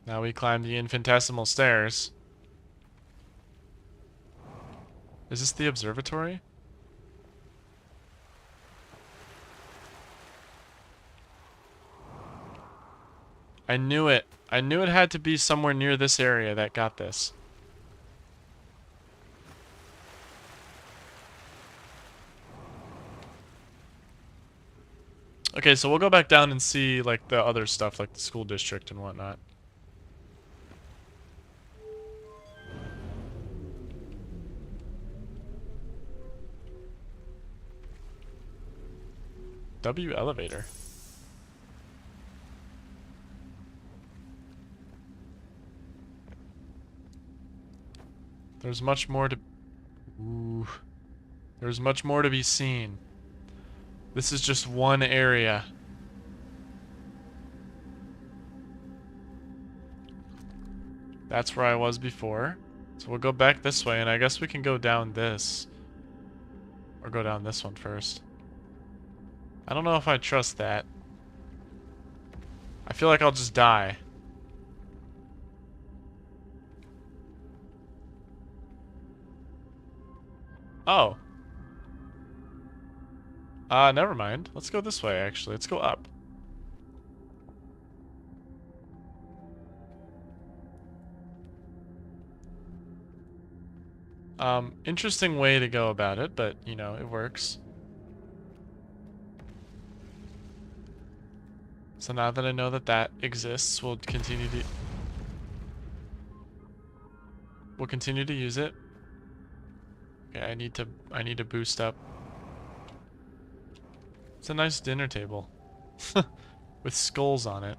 Now we climb the infinitesimal stairs. Is this the observatory? I knew it. I knew it had to be somewhere near this area that got this. Okay, so we'll go back down and see like the other stuff, like the school district and whatnot. W elevator. There's much more to... Ooh. There's much more to be seen. This is just one area. That's where I was before. So we'll go back this way, and I guess we can go down this. Or go down this one first. I don't know if I trust that. I feel like I'll just die. Oh. Never mind. Let's go this way, actually. Let's go up. Interesting way to go about it, but, you know, it works. So now that I know that that exists, we'll continue to use it. Okay, I need to boost up. It's a nice dinner table with skulls on it.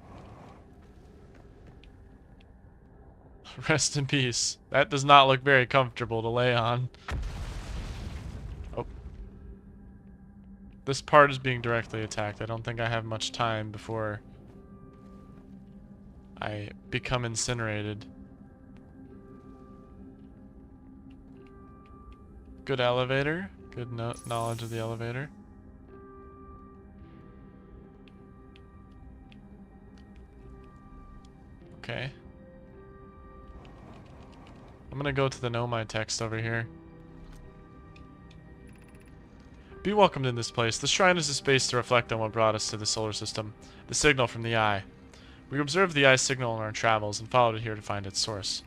Rest in peace. That does not look very comfortable to lay on. Oh. This part is being directly attacked. I don't think I have much time before I become incinerated. Good elevator. Good knowledge of the elevator. Okay. I'm gonna go to the Nomai text over here. Be welcomed in this place. The shrine is a space to reflect on what brought us to the solar system. The signal from the eye. We observed the eye's signal in our travels and followed it here to find its source.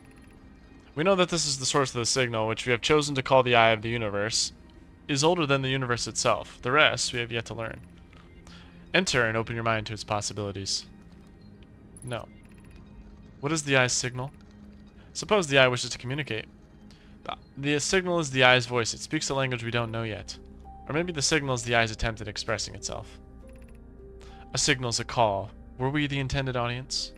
We know that this is the source of the signal, which we have chosen to call the eye of the universe, is older than the universe itself. The rest we have yet to learn. Enter and open your mind to its possibilities. No. What is the eye's signal? Suppose the eye wishes to communicate. The signal is the eye's voice. It speaks a language we don't know yet. Or maybe the signal is the eye's attempt at expressing itself. A signal is a call. Were we the intended audience?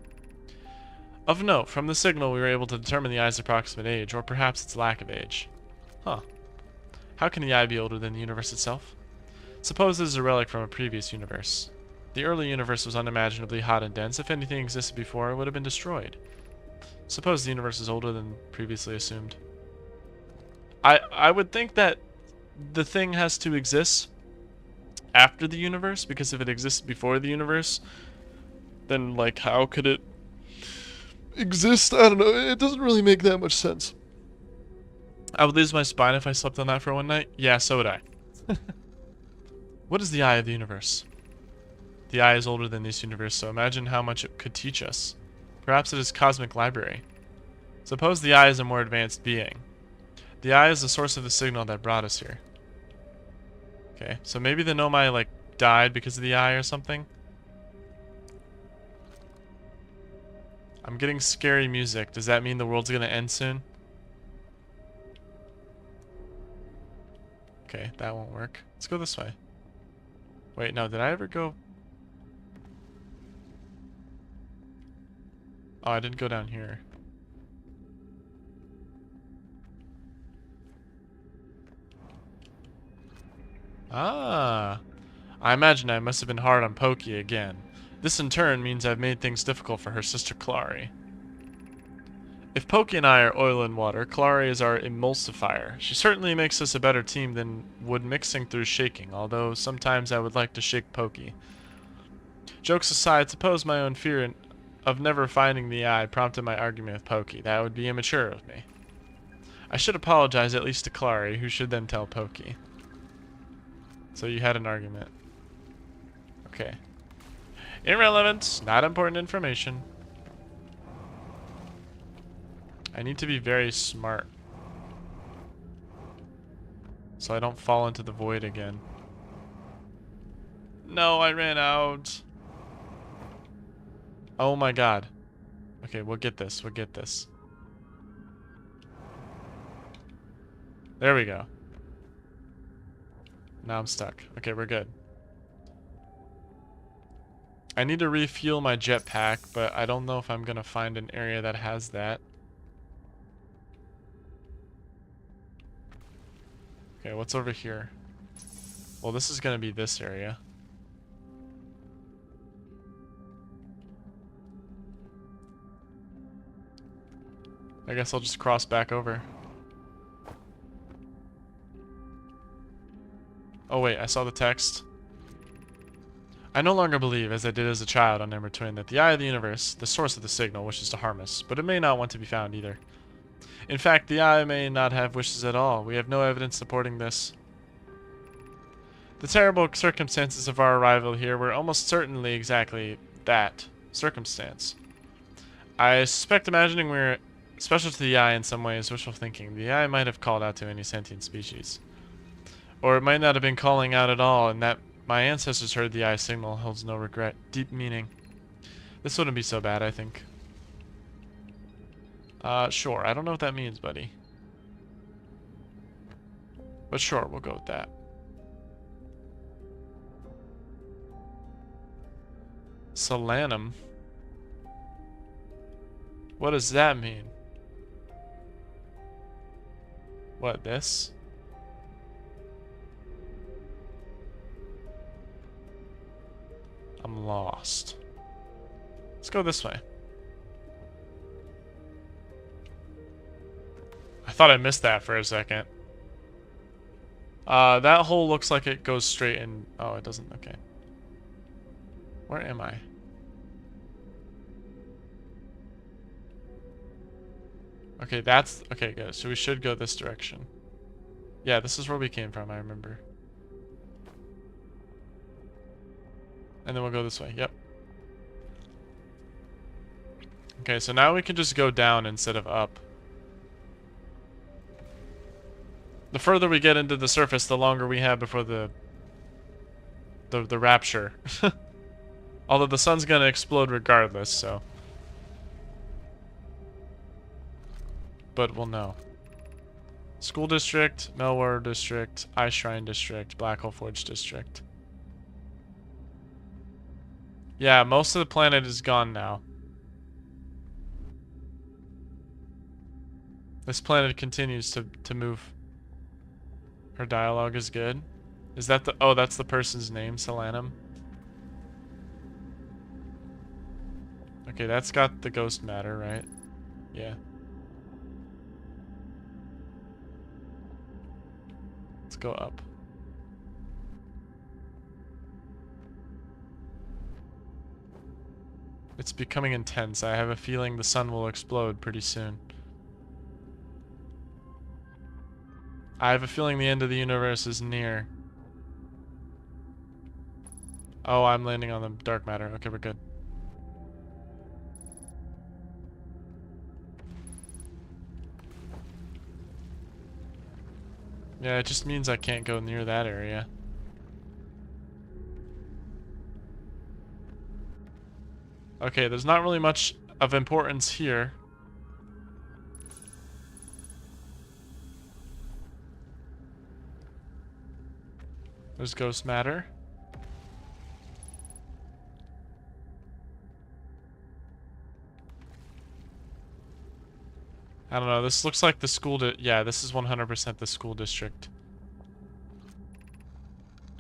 Of note, from the signal we were able to determine the eye's approximate age, or perhaps its lack of age. Huh. How can the eye be older than the universe itself? Suppose this is a relic from a previous universe. The early universe was unimaginably hot and dense. If anything existed before, it would have been destroyed. Suppose the universe is older than previously assumed. I would think that the thing has to exist after the universe, because if it exists before the universe, then like how could it exist? I don't know. It doesn't really make that much sense. I would lose my spine if I slept on that for one night. Yeah, so would I. What is the eye of the universe? The eye is older than this universe, so imagine how much it could teach us. Perhaps it is cosmic library. Suppose the eye is a more advanced being. The eye is the source of the signal that brought us here. Okay, so maybe the Nomai, like, died because of the eye or something? I'm getting scary music. Does that mean the world's gonna end soon? Okay, that won't work. Let's go this way. Wait, no, did I ever go... Oh, I didn't go down here. Ah, I imagine I must have been hard on Pokey again. This in turn means I've made things difficult for her sister Clary. If Pokey and I are oil and water, Clary is our emulsifier. She certainly makes us a better team than would mixing through shaking, although sometimes I would like to shake Pokey. Jokes aside, suppose my own fear of never finding the eye prompted my argument with Pokey. That would be immature of me. I should apologize at least to Clary, who should then tell Pokey. So you had an argument. Okay. Irrelevant, not important information. I need to be very smart, so I don't fall into the void again. No, I ran out. Oh my god. Okay, we'll get this, we'll get this. There we go. Now I'm stuck. Okay, we're good. I need to refuel my jetpack, but I don't know if I'm gonna find an area that has that. Okay, what's over here? Well, this is gonna be this area. I guess I'll just cross back over. Oh wait, I saw the text. I no longer believe, as I did as a child on number twin, that the eye of the universe, the source of the signal, wishes to harm us, but it may not want to be found either. In fact, the eye may not have wishes at all. We have no evidence supporting this. The terrible circumstances of our arrival here were almost certainly exactly that circumstance. I suspect imagining we're special to the eye in some way is wishful thinking. The eye might have called out to any sentient species. Or it might not have been calling out at all, and that my ancestors heard the eye signal holds no regret. Deep meaning. This wouldn't be so bad, I think. Sure. I don't know what that means, buddy. But sure, we'll go with that. Solanum? What does that mean? What, this? I'm lost. Let's go this way. I thought I missed that for a second. That hole looks like it goes straight in. Oh, it doesn't. Okay. Where am I? Okay, that's... Okay, good. So we should go this direction. Yeah, this is where we came from, I remember. And then we'll go this way. Yep. Okay, so now we can just go down instead of up. The further we get into the surface, the longer we have before the rapture. Although the sun's gonna explode regardless, so. But we'll know. School District, Melwar District, Ice Shrine District, Black Hole Forge District. Yeah, most of the planet is gone now. This planet continues to move. Her dialogue is good. Is that the... Oh, that's the person's name, Solanum. Okay, that's got the ghost matter, right? Yeah. Let's go up. It's becoming intense. I have a feeling the sun will explode pretty soon. I have a feeling the end of the universe is near. Oh, I'm landing on the dark matter. Okay, we're good. Yeah, it just means I can't go near that area. Okay, there's not really much of importance here. There's ghost matter. I don't know, this looks like the school yeah, this is 100% the school district.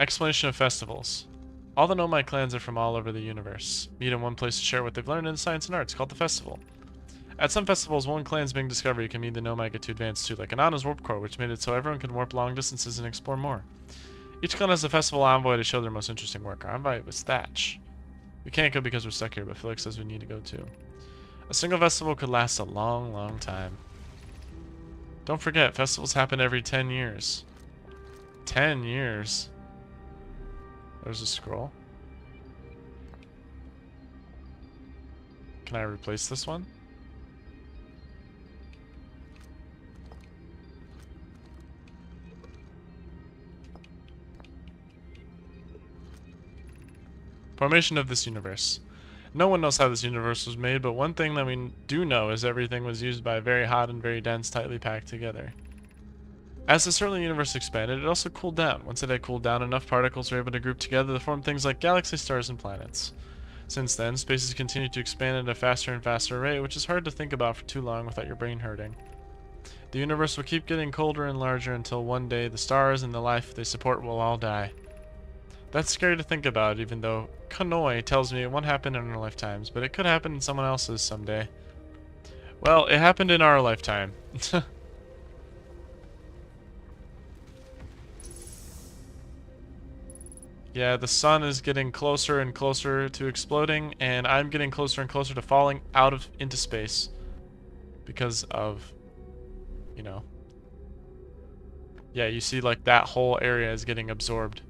Explanation of festivals. All the Nomai clans are from all over the universe. Meet in one place to share what they've learned in science and arts, called the festival. At some festivals, one clan's big discovery can mean the Nomai get to advance too, like Anana's warp core, which made it so everyone can warp long distances and explore more. Each clan has a festival envoy to show their most interesting work. Our envoy was Thatch. We can't go because we're stuck here, but Felix says we need to go too. A single festival could last a long, long time. Don't forget, festivals happen every 10 years. 10 years? There's a scroll. Can I replace this one? Formation of this universe. No one knows how this universe was made, but one thing that we do know is everything was used by very hot and very dense, tightly packed together. As the early universe expanded, it also cooled down. Once it had cooled down, enough particles were able to group together to form things like galaxies, stars, and planets. Since then, space has continued to expand at a faster and faster rate, which is hard to think about for too long without your brain hurting. The universe will keep getting colder and larger until one day the stars and the life they support will all die. That's scary to think about, even though Kanoi tells me it won't happen in our lifetimes, but it could happen in someone else's someday. Well, it happened in our lifetime. Yeah, the sun is getting closer and closer to exploding, and I'm getting closer and closer to falling out into space. Because of, you know. Yeah, you see like that whole area is getting absorbed.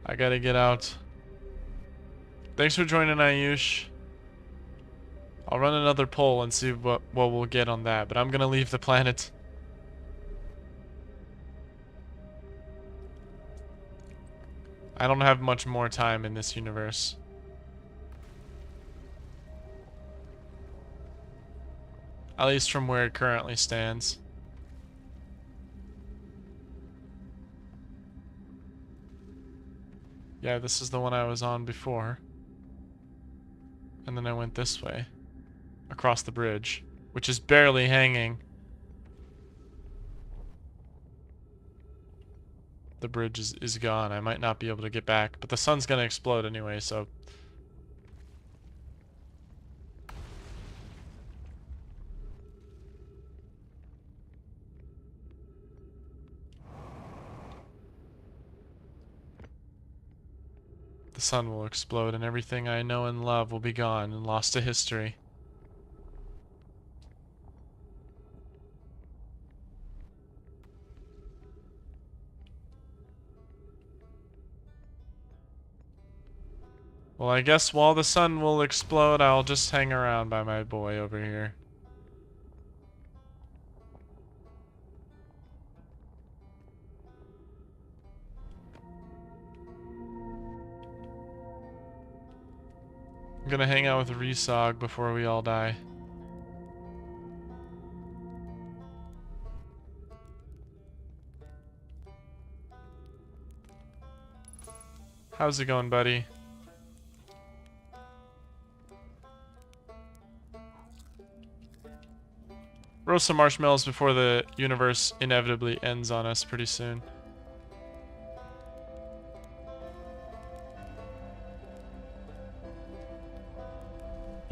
I gotta get out. Thanks for joining, Ayush. I'll run another poll and see what we'll get on that, but I'm gonna leave the planet. I don't have much more time in this universe. At least from where it currently stands. Yeah, this is the one I was on before. And then I went this way. Across the bridge. Which is barely hanging. The bridge is gone. I might not be able to get back. But the sun's gonna explode anyway, so... The sun will explode and everything I know and love will be gone and lost to history. Well, I guess while the sun will explode, I'll just hang around by my boy over here. I'm gonna hang out with Resog before we all die. How's it going, buddy? Roast some marshmallows before the universe inevitably ends on us pretty soon.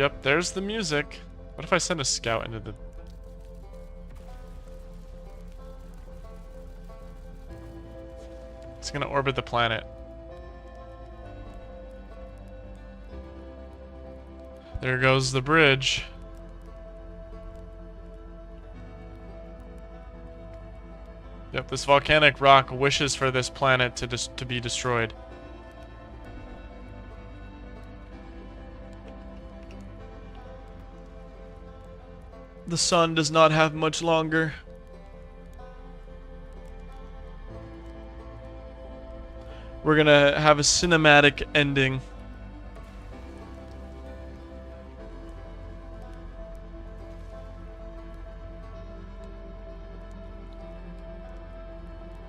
Yep, there's the music. What if I send a scout into the... It's gonna orbit the planet. There goes the bridge. Yep, this volcanic rock wishes for this planet to be destroyed. The sun does not have much longer. We're gonna have a cinematic ending.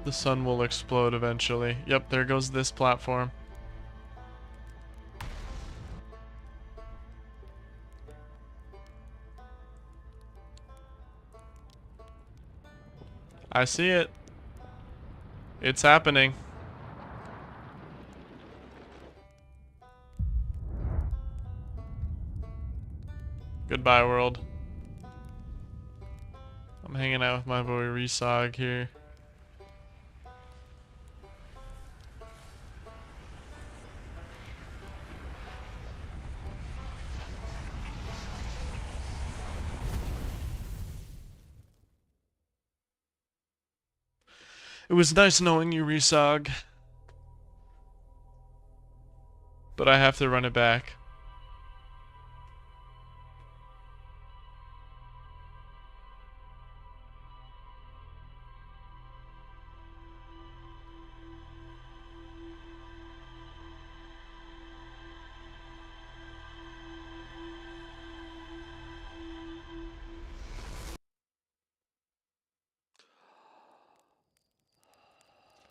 The sun will explode eventually. Yep, there goes this platform. I see it. It's happening. Goodbye, world. I'm hanging out with my boy Resog here. It was nice knowing you, Resog. But I have to run it back.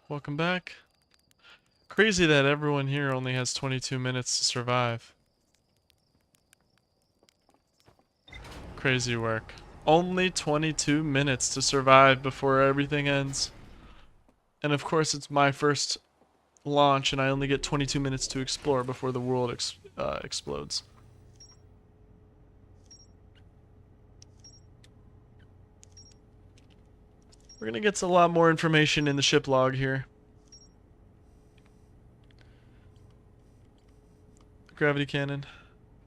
Welcome back. Crazy that everyone here only has 22 minutes to survive. Crazy work. Only 22 minutes to survive before everything ends. And of course it's my first launch and I only get 22 minutes to explore before the world explodes. We're gonna get a lot more information in the ship log here. Gravity cannon.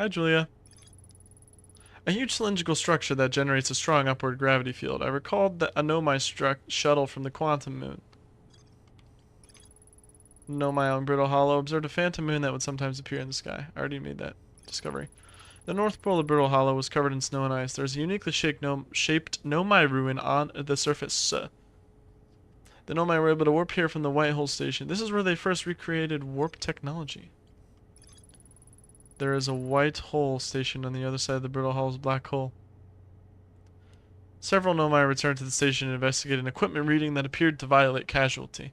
Hi, Julia. A huge cylindrical structure that generates a strong upward gravity field. I recalled the Anomai shuttle from the quantum moon. Anomai on Brittle Hollow observed a phantom moon that would sometimes appear in the sky. I already made that discovery. The north pole of Brittle Hollow was covered in snow and ice. There's a uniquely shaped Nomai ruin on the surface. The Nomai were able to warp here from the White Hole Station. This is where they first recreated warp technology. There is a white hole station on the other side of the Brittle Hollow's black hole. Several Nomai returned to the station and investigated an equipment reading that appeared to violate casualty.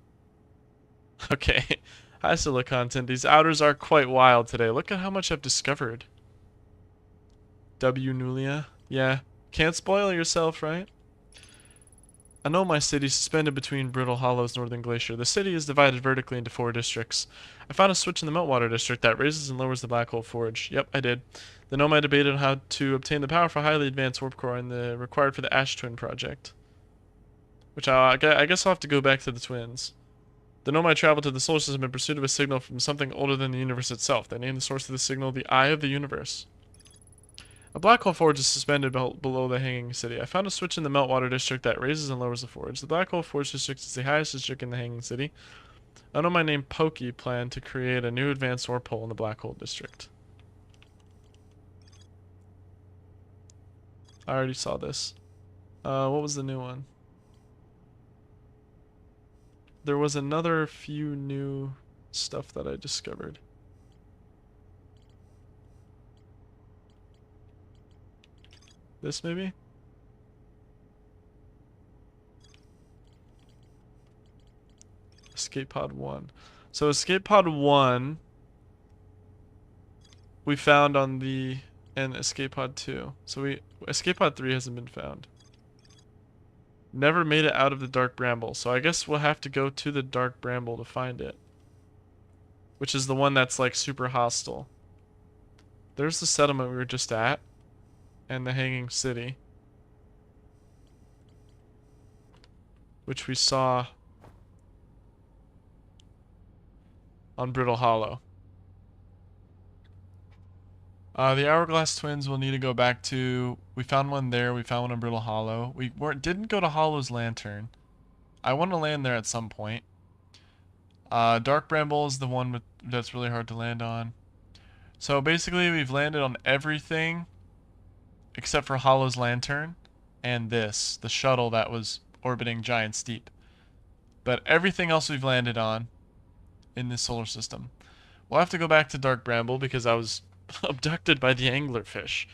Okay. Hi, Silicontent. These outers are quite wild today. Look at how much I've discovered. W. Nulia. Yeah. Can't spoil yourself, right? I know my city suspended between Brittle Hollow's northern glacier. The city is divided vertically into 4 districts. I found a switch in the Meltwater district that raises and lowers the Black Hole Forge. Yep, I did. The Nomai debated on how to obtain the powerful, highly advanced warp core required for the Ash Twin project. Which I guess I'll have to go back to the twins. The Nomai traveled to the solar system in pursuit of a signal from something older than the universe itself. They named the source of the signal the Eye of the Universe. A black hole forge is suspended below the hanging city. I found a switch in the Meltwater district that raises and lowers the forge. The black hole forge district is the highest district in the hanging city. I know my name Pokey planned to create a new advanced warp hole in the black hole district. I already saw this. What was the new one? There was another few new stuff that I discovered. This maybe? Escape Pod 1. So Escape Pod 1 we found on the and Escape Pod 2. So Escape Pod 3 hasn't been found. Never made it out of the Dark Bramble. So I guess we'll have to go to the Dark Bramble to find it. Which is the one that's like super hostile. There's the settlement we were just at, and the Hanging City, which we saw on Brittle Hollow. The Hourglass Twins we'll need to go back to. We found one there. We found one on Brittle Hollow. We didn't go to Hollow's Lantern. I want to land there at some point. Dark Bramble is the one that's really hard to land on. So basically, we've landed on everything except for Hollow's Lantern and this, the shuttle that was orbiting Giant Steep. But everything else we've landed on in this solar system. We'll have to go back to Dark Bramble because I was abducted by the anglerfish.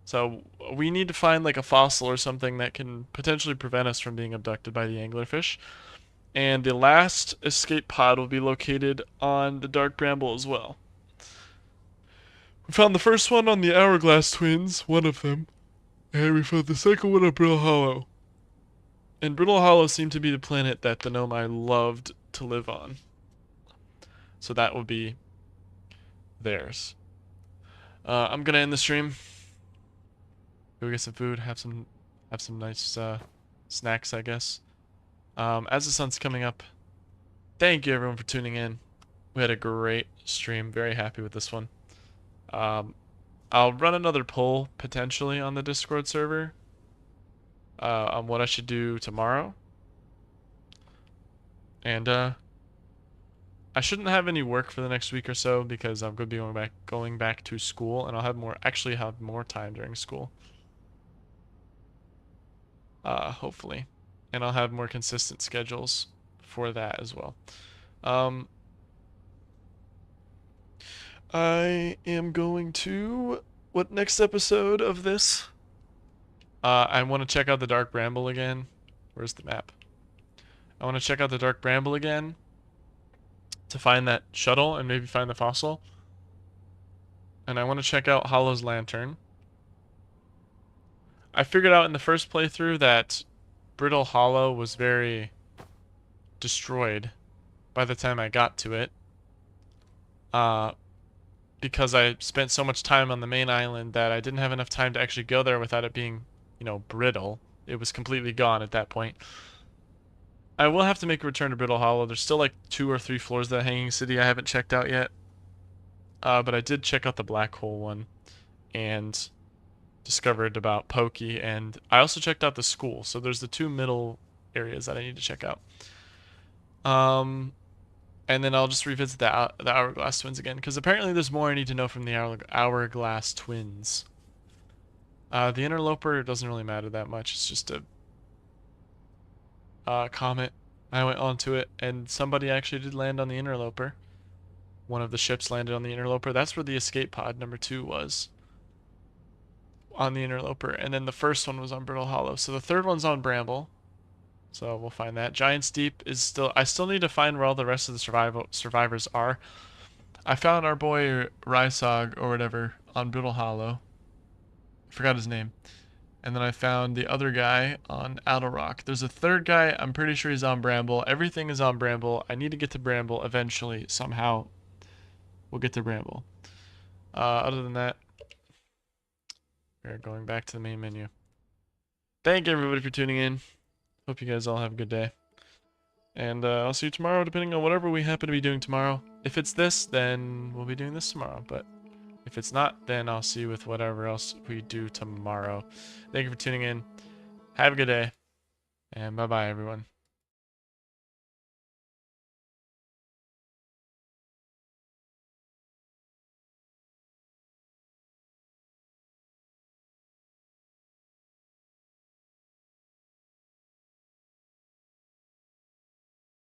So we need to find like a fossil or something that can potentially prevent us from being abducted by the anglerfish. And the last escape pod will be located on the Dark Bramble as well. We found the first one on the Hourglass Twins, one of them. And we found the second one on Brittle Hollow. And Brittle Hollow seemed to be the planet that the Nomai loved to live on. So that would be theirs. I'm gonna end the stream. Go get some food, have some nice snacks, I guess. As the sun's coming up, thank you everyone for tuning in. We had a great stream. Very happy with this one. I'll run another poll potentially on the Discord server on what I should do tomorrow. And I shouldn't have any work for the next week or so because I'm going to be going back to school, and I'll have actually have more time during school. Hopefully. And I'll have more consistent schedules for that as well. I am going to... What next episode of this? I want to check out the Dark Bramble again. Where's the map? I want to check out the Dark Bramble again to find that shuttle and maybe find the fossil. And I want to check out Hollow's Lantern. I figured out in the first playthrough that Brittle Hollow was very destroyed by the time I got to it. Because I spent so much time on the main island that I didn't have enough time to actually go there without it being, you know, brittle. It was completely gone at that point. I will have to make a return to Brittle Hollow. There's still like 2 or 3 floors of the Hanging City I haven't checked out yet. But I did check out the Black Hole one and discovered about Pokey, and I also checked out the school. So there's the 2 middle areas that I need to check out. And then I'll just revisit the Hourglass Twins again, because apparently there's more I need to know from the Hourglass Twins. The Interloper doesn't really matter that much. It's just a comet. I went onto it, and somebody actually did land on the Interloper. One of the ships landed on the Interloper. That's where the escape pod number 2 was. On the Interloper. And then the first one was on Brittle Hollow. So the third one's on Bramble. So we'll find that. Giant Steep is still... I still need to find where all the rest of the survivors are. I found our boy Rysog, or whatever, on Brittle Hollow. I forgot his name. And then I found the other guy on Outer Rock. There's a third guy. I'm pretty sure he's on Bramble. Everything is on Bramble. I need to get to Bramble eventually. Somehow we'll get to Bramble. Other than that, we're going back to the main menu. Thank everybody for tuning in. Hope you guys all have a good day. And I'll see you tomorrow, depending on whatever we happen to be doing tomorrow. If it's this, then we'll be doing this tomorrow. But if it's not, then I'll see you with whatever else we do tomorrow. Thank you for tuning in. Have a good day. And bye-bye, everyone.